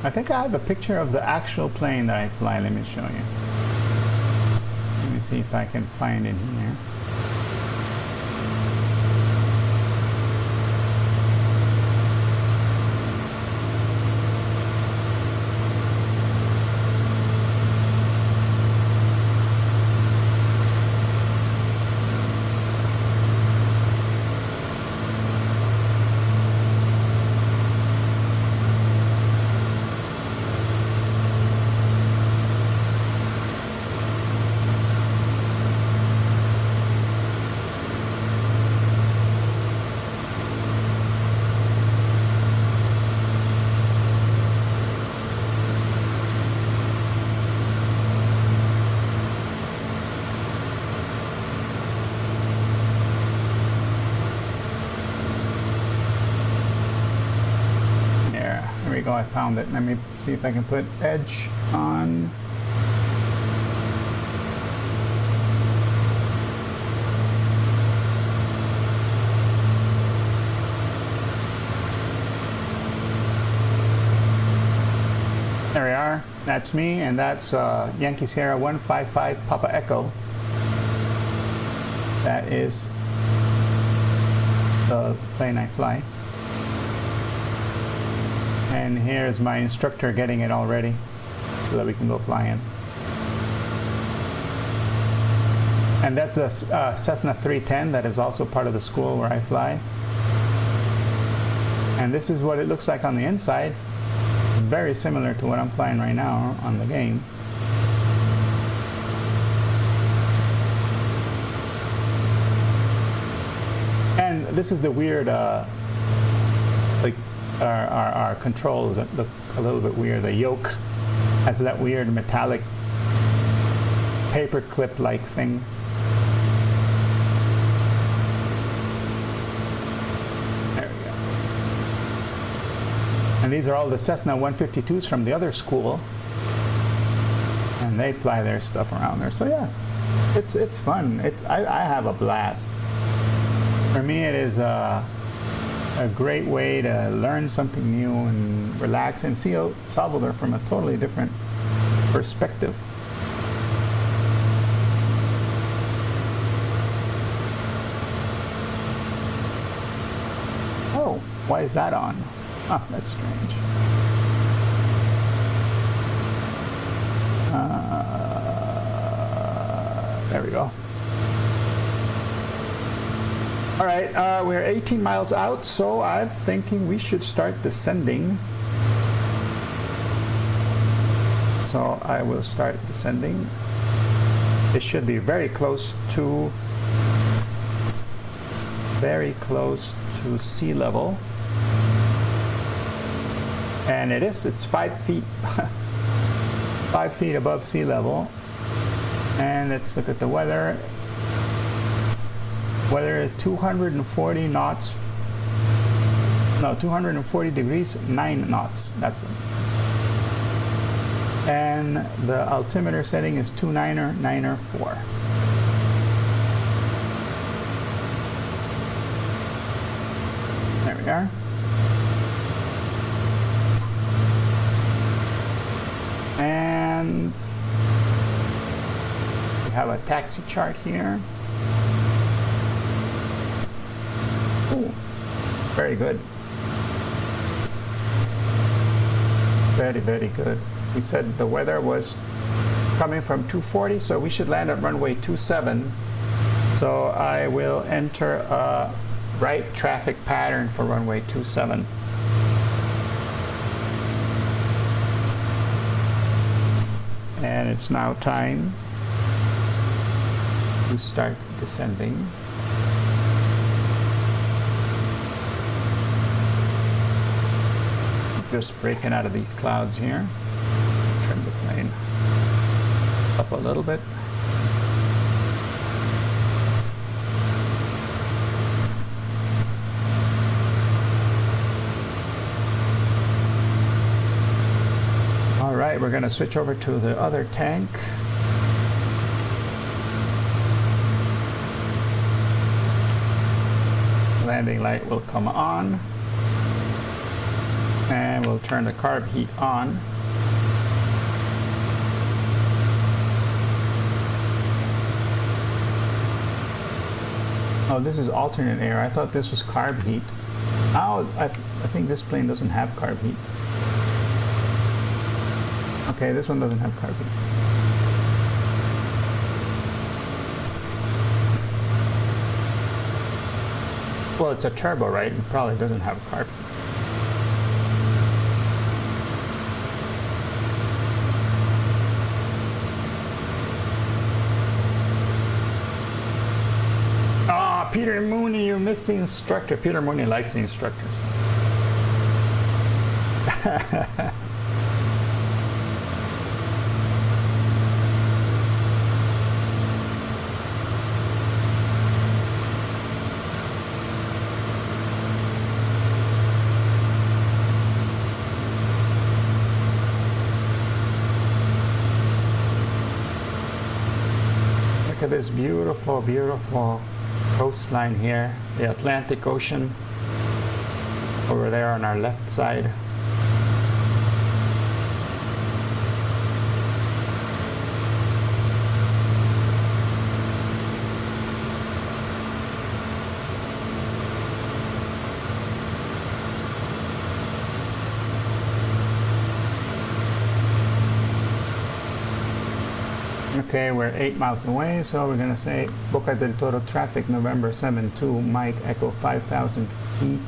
I think I have a picture of the actual plane that I fly. Let me show you. Let me see if I can find it here. There we go, I found it. Let me see if I can put edge on. There we are. That's me, and that's Yankee Sierra 155 Papa Echo. That is the plane I fly. And here's my instructor getting it all ready so that we can go flying. And that's the Cessna 310 that is also part of the school where I fly. And this is what it looks like on the inside. Very similar to what I'm flying right now on the game. And this is the weird, like our controls look a little bit weird. The yoke has that weird metallic paper clip-like thing. There we go. And these are all the Cessna 152s from the other school, and they fly their stuff around there. So yeah, it's fun. I have a blast. For me, it is a great way to learn something new and relax and see El Salvador from a totally different perspective. Oh, why is that on? Ah, that's strange. There we go. All right, we're 18 miles out, so I'm thinking we should start descending. So I will start descending. It should be very close to sea level. And it is, it's 5 feet, 5 feet above sea level. And let's look at the weather. Weather is 240 knots, no, 240 degrees, 9 knots, that's what it is. And the altimeter setting is 294. There we are. And we have a taxi chart here. Ooh, very good. Very, very good. We said the weather was coming from 240, so we should land at runway 27. So I will enter a right traffic pattern for runway 27. And it's now time to start descending. Just breaking out of these clouds here. Trim the plane up a little bit. All right, we're going to switch over to the other tank. Landing light will come on. And we'll turn the carb heat on. Oh, this is alternate air. I thought this was carb heat. Oh, I think this plane doesn't have carb heat. Okay, this one doesn't have carb heat. Well, it's a turbo, right? It probably doesn't have carb heat. Peter Mooney, you missed the instructor. Peter Mooney likes the instructors. Look at this beautiful, beautiful coastline here, the Atlantic Ocean over there on our left side. Okay, we're 8 miles away, so we're going to say Boca del Toro traffic, November 7-2, Mike Echo 5,000 feet,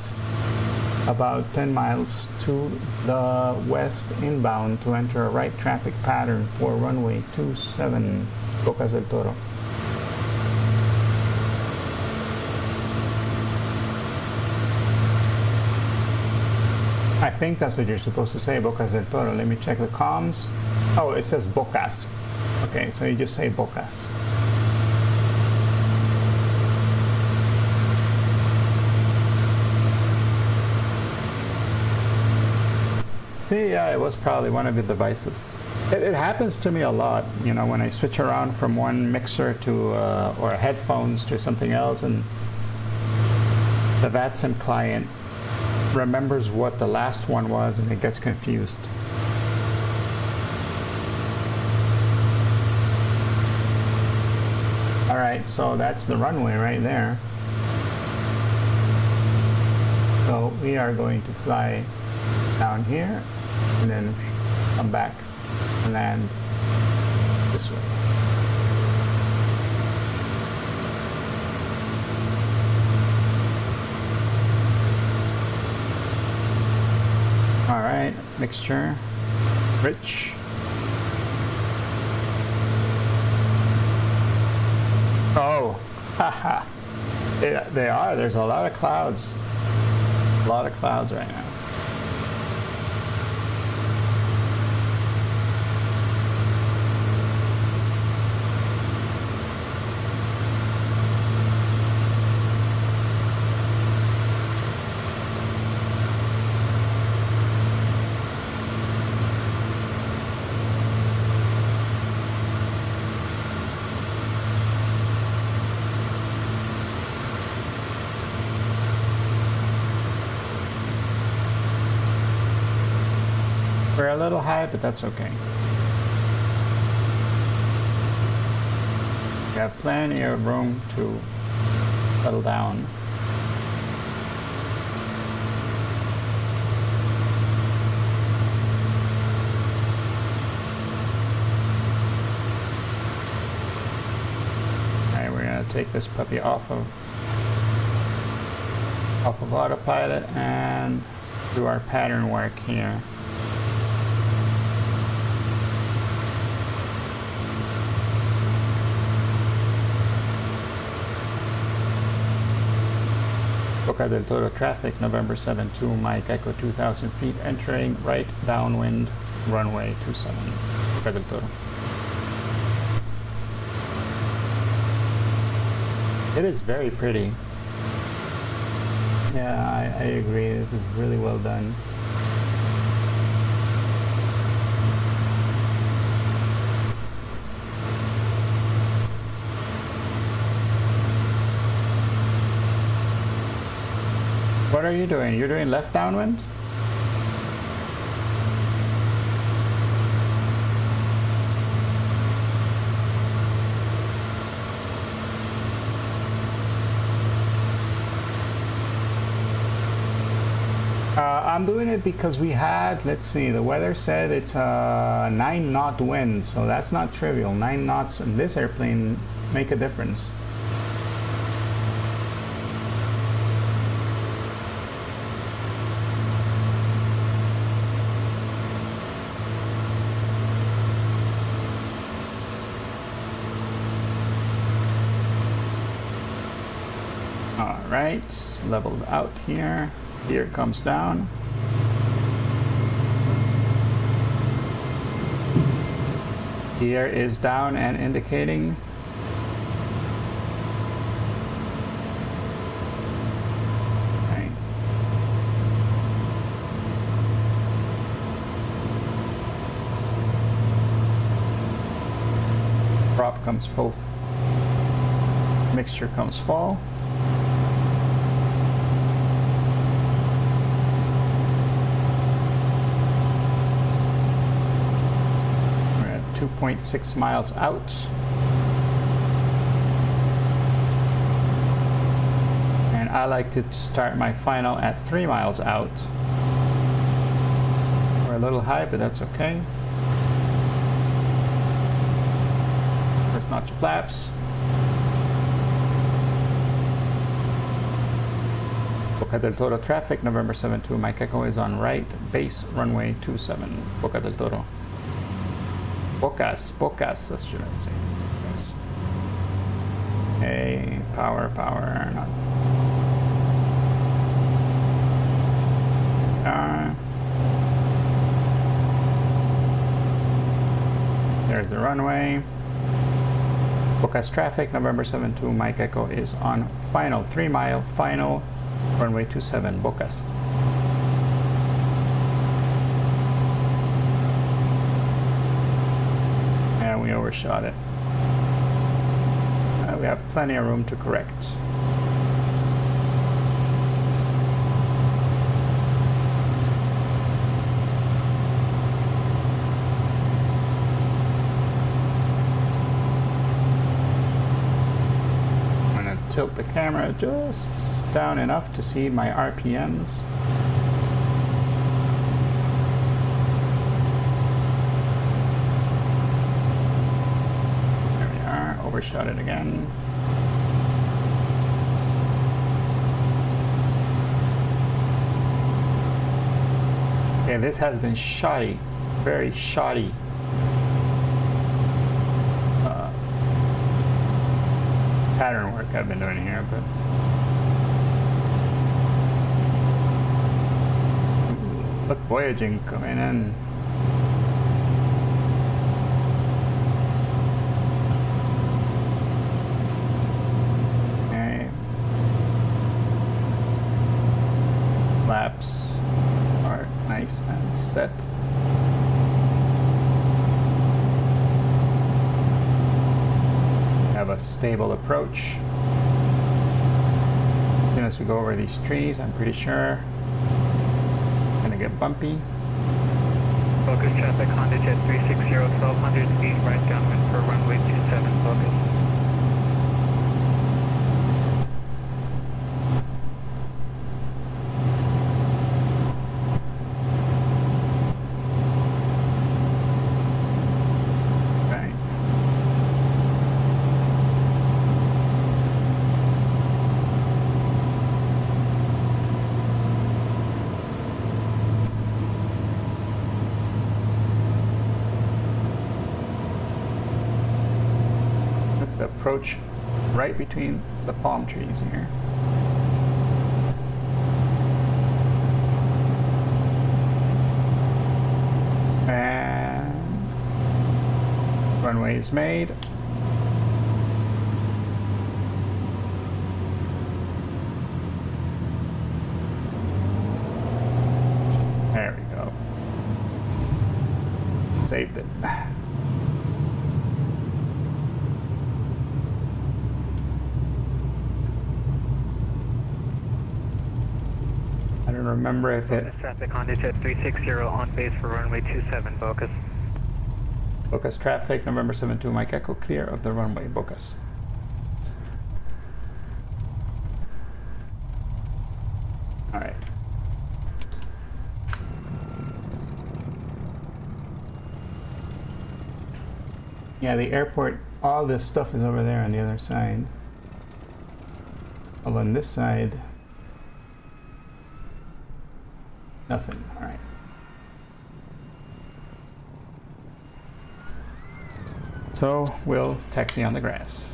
about 10 miles to the west inbound to enter a right traffic pattern for runway 27, Boca del Toro. I think that's what you're supposed to say, Boca del Toro. Let me check the comms. Oh, it says Bocas. Okay, so you just say Bocas. See, yeah, it was probably one of the devices. It happens to me a lot, you know, when I switch around from one mixer to, or headphones to something else, and the VATSIM client remembers what the last one was and it gets confused. All right, so that's the runway right there. So we are going to fly down here and then come back and land this way. All right, mixture, rich. Oh, haha. They are. There's a lot of clouds. A lot of clouds right now. We're a little high, but that's okay. We have plenty of room to settle down. Alright, we're gonna take this puppy off of autopilot and do our pattern work here. Boca del Toro traffic, November 7-2, Mike Echo 2,000 feet, entering right downwind, runway 27, Boca del Toro. It is very pretty. Yeah, I agree. This is really well done. What are you doing? You're doing left downwind? I'm doing it because we had, let's see, the weather said it's a 9-knot wind, so that's not trivial. 9 knots in this airplane make a difference. All right, leveled out here. Gear comes down. Gear is down and indicating. Okay. Prop comes full. Mixture comes full. We're at 2.6 miles out. And I like to start my final at 3 miles out. We're a little high, but that's okay. First notch of flaps. Boca del Toro traffic, November 72, Mike Echo is on right, base runway 27, Boca del Toro. Bocas, that's should I say. Yes. Hey, power, not. There's the runway. Bocas traffic, November 72, Mike Echo is on final, 3 mile, final, runway 27, Bocas. And we overshot it. We have plenty of room to correct. Tilt the camera just down enough to see my RPMs. There we are, overshot it again. Okay, this has been shoddy, very shoddy. Pattern work I've been doing here, but look, voyaging coming in. Okay. Flaps are nice and set. Have a stable approach. As soon as we go over these trees, I'm pretty sure it's gonna get bumpy. Focus traffic, Honda Jet 360, 1200 feet, right downwind for runway 27, focus. Approach right between the palm trees here. And runway is made. There we go. Saved it. I don't remember if it... Focus traffic, Honda Jet 360 on base for runway 27, Bocas. Bocas traffic, November 72, Mike Echo, clear of the runway, Bocas. Alright. Yeah, the airport, all this stuff is over there on the other side. Well, on this side, nothing. All right. So we'll taxi on the grass.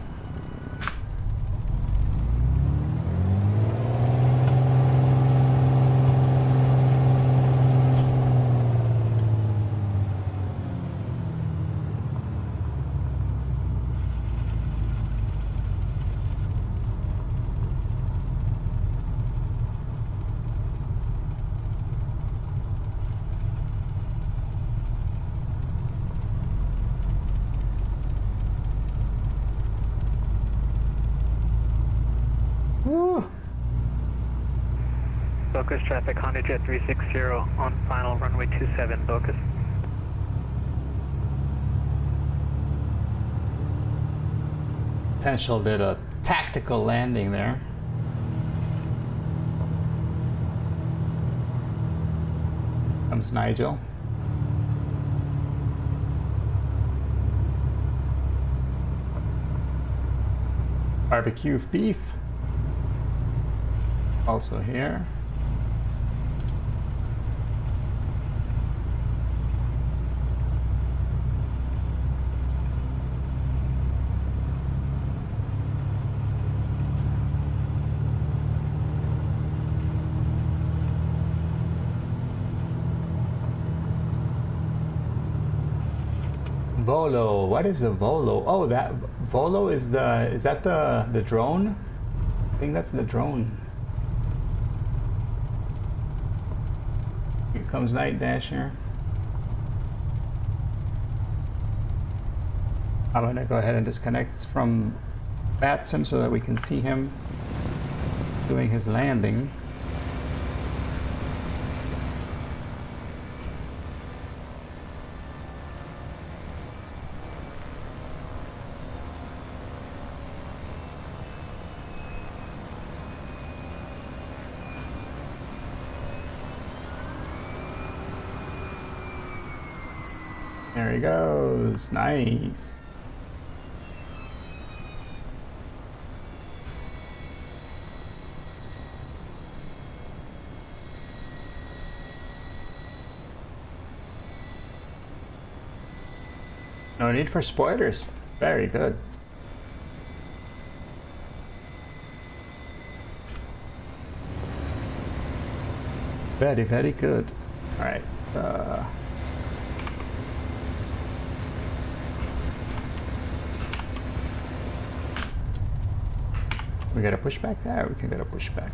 Woo. Focus traffic, Honda Jet 360 on final runway 27, focus. Potential did a tactical landing there. Comes Nigel. Barbecue beef. Also here. Volo. What is a Volo? Oh, that Volo is that the drone? I think that's the drone. Here comes Night Dasher. I'm gonna go ahead and disconnect from Batson so that we can see him doing his landing. There he goes. Nice. No need for spoilers. Very good. Very, very good. All right. We got a pushback there. We can get a pushback.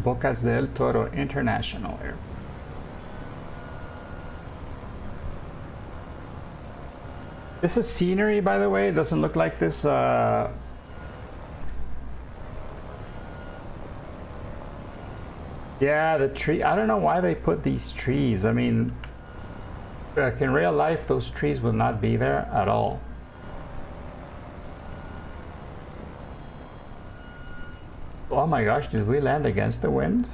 Bocas del Toro International Airport. This is scenery, by the way. It doesn't look like this. Yeah, the tree. I don't know why they put these trees. I mean, like in real life, those trees will not be there at all. Oh my gosh, did we land against the wind?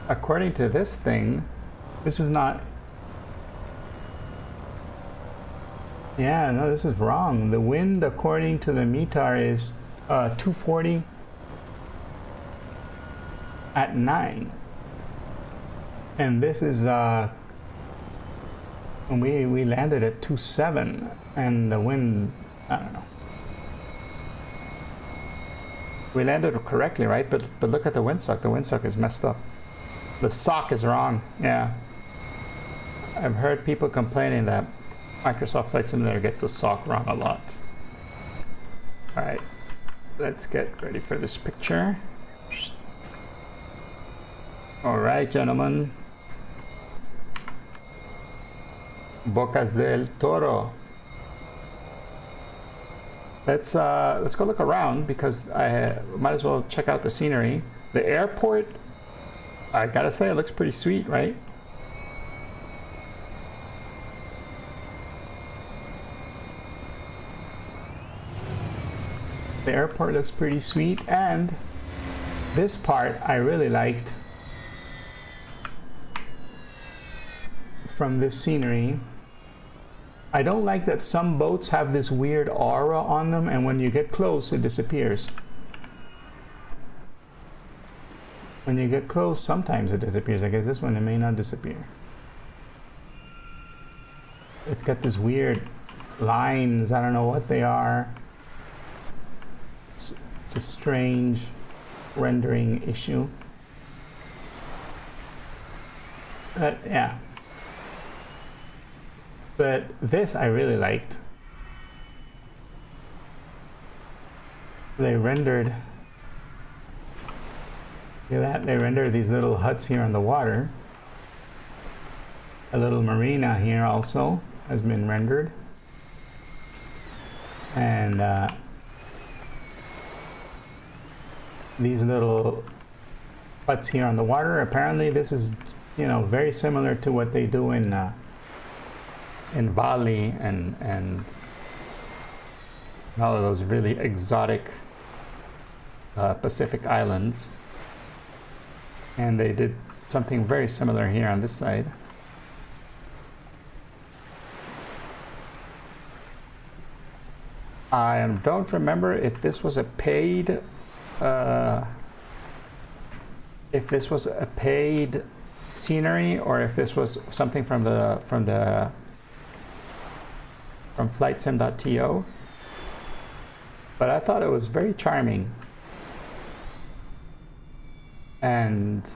According to this thing, this is not... Yeah, no, this is wrong. The wind, according to the METAR, is 240 at 9. And this is... when we landed at 27, and the wind... I don't know. We landed correctly, right? But look at the windsock. The windsock is messed up. The sock is wrong. Yeah. I've heard people complaining that Microsoft Flight Simulator gets the sock wrong a lot. All right. Let's get ready for this picture. All right, gentlemen. Bocas del Toro. let's go look around because I might as well check out the scenery. The airport, I gotta say, it looks pretty sweet, right? The airport looks pretty sweet, and this part I really liked from this scenery. I don't like that some boats have this weird aura on them, and when you get close, it disappears. When you get close, sometimes it disappears. I guess this one, it may not disappear. It's got this weird lines. I don't know what they are. It's a strange rendering issue. But yeah. But this I really liked. They rendered, look at that, they rendered these little huts here on the water. A little marina here also has been rendered. And these little huts here on the water, apparently this is, you know, very similar to what they do in Bali and all of those really exotic Pacific islands. And they did something very similar here on this side. I don't remember if this was a paid scenery or if this was something from flightsim.to, but I thought it was very charming. And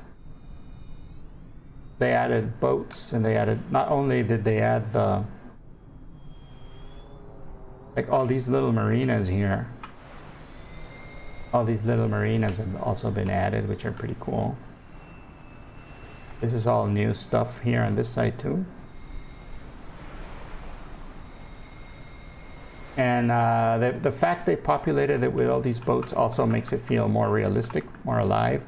they added boats, and they added, not only did they add the, like all these little marinas here, all these little marinas have also been added, which are pretty cool. This is all new stuff here on this side too. And the fact they populated it with all these boats also makes it feel more realistic, more alive.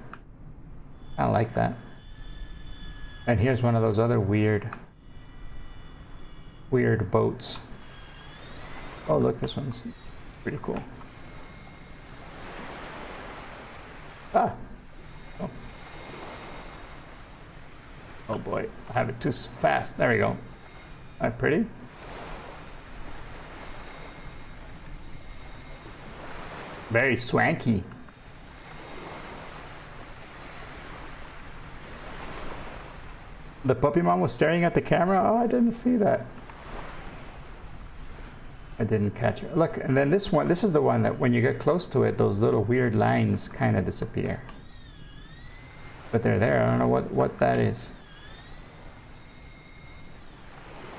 I like that. And here's one of those other weird boats. Oh, look, this one's pretty cool. Ah. Oh. Oh boy, I have it too fast. There we go. That pretty? Very swanky. The puppy mom was staring at the camera? Oh, I didn't see that. I didn't catch it. Look, and then this one, this is the one that when you get close to it, those little weird lines kind of disappear. But they're there. I don't know what that is.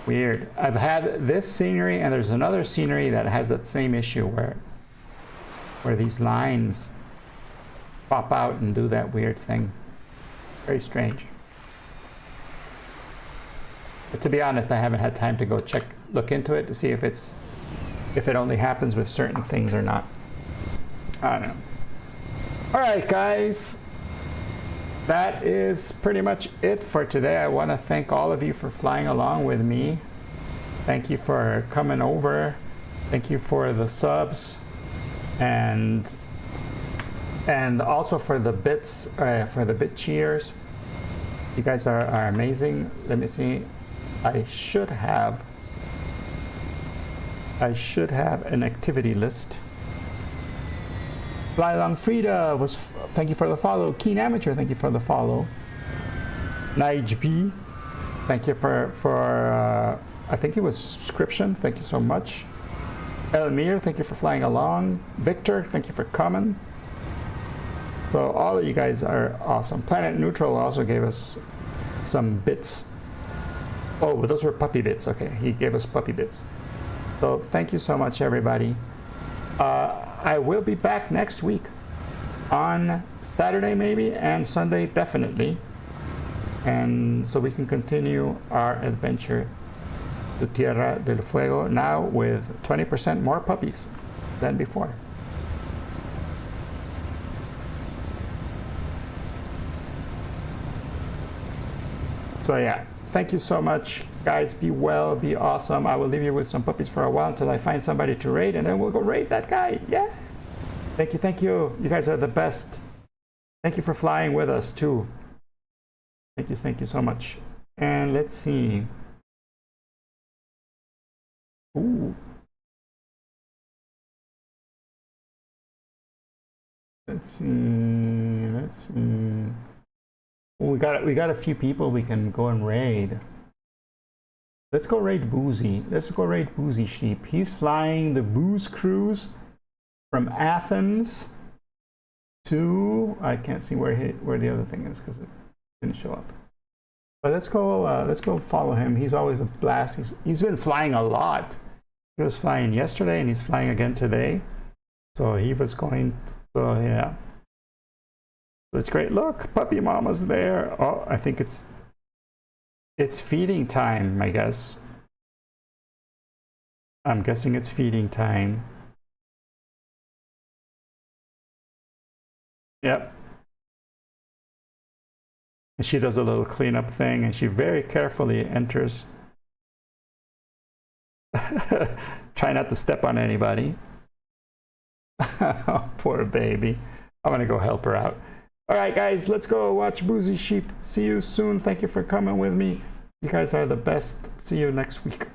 Weird. I've had this scenery, and there's another scenery that has that same issue where these lines pop out and do that weird thing. Very strange. But to be honest, I haven't had time to go look into it to see if it only happens with certain things or not. I don't know. All right, guys. That is pretty much it for today. I want to thank all of you for flying along with me. Thank you for coming over. Thank you for the subs, and also for the bits, for the bit cheers. You guys are amazing. Let me see. I should have an activity list. Fly Along Frida thank you for the follow. Keen Amateur, thank you for the follow. Nige B, thank you for I think it was subscription. Thank you so much. Elmir, thank you for flying along. Victor, thank you for coming. So all of you guys are awesome. Planet Neutral also gave us some bits. Oh, but those were puppy bits. Okay, he gave us puppy bits. So thank you so much, everybody. I will be back next week on Saturday maybe, and Sunday definitely. And so we can continue our adventure to Tierra del Fuego now with 20% more puppies. than before. So yeah, thank you so much, guys. Be well, be awesome. I will leave you with some puppies for a while until I find somebody to raid, and then we'll go raid that guy. Yeah. Thank you, thank you. You guys are the best. Thank you for flying with us too. Thank you so much. And let's see. Ooh. Let's see. Well, we got a few people we can go and raid. Let's go raid Boozy. Let's go raid Boozy Sheep. He's flying the Booze Cruise from Athens to, I can't see where the other thing is because it didn't show up. But let's go follow him. He's always a blast. He's been flying a lot. He was flying yesterday and he's flying again today. So he was going. So yeah. So it's great. Look, puppy mama's there. Oh, I think it's feeding time, I guess. I'm guessing it's feeding time. Yep. And she does a little cleanup thing and she very carefully enters. Try not to step on anybody. Oh, poor baby. I'm gonna go help her out. All right, guys, let's go watch Boozy Sheep. See you soon. Thank you for coming with me. You guys are the best. See you next week.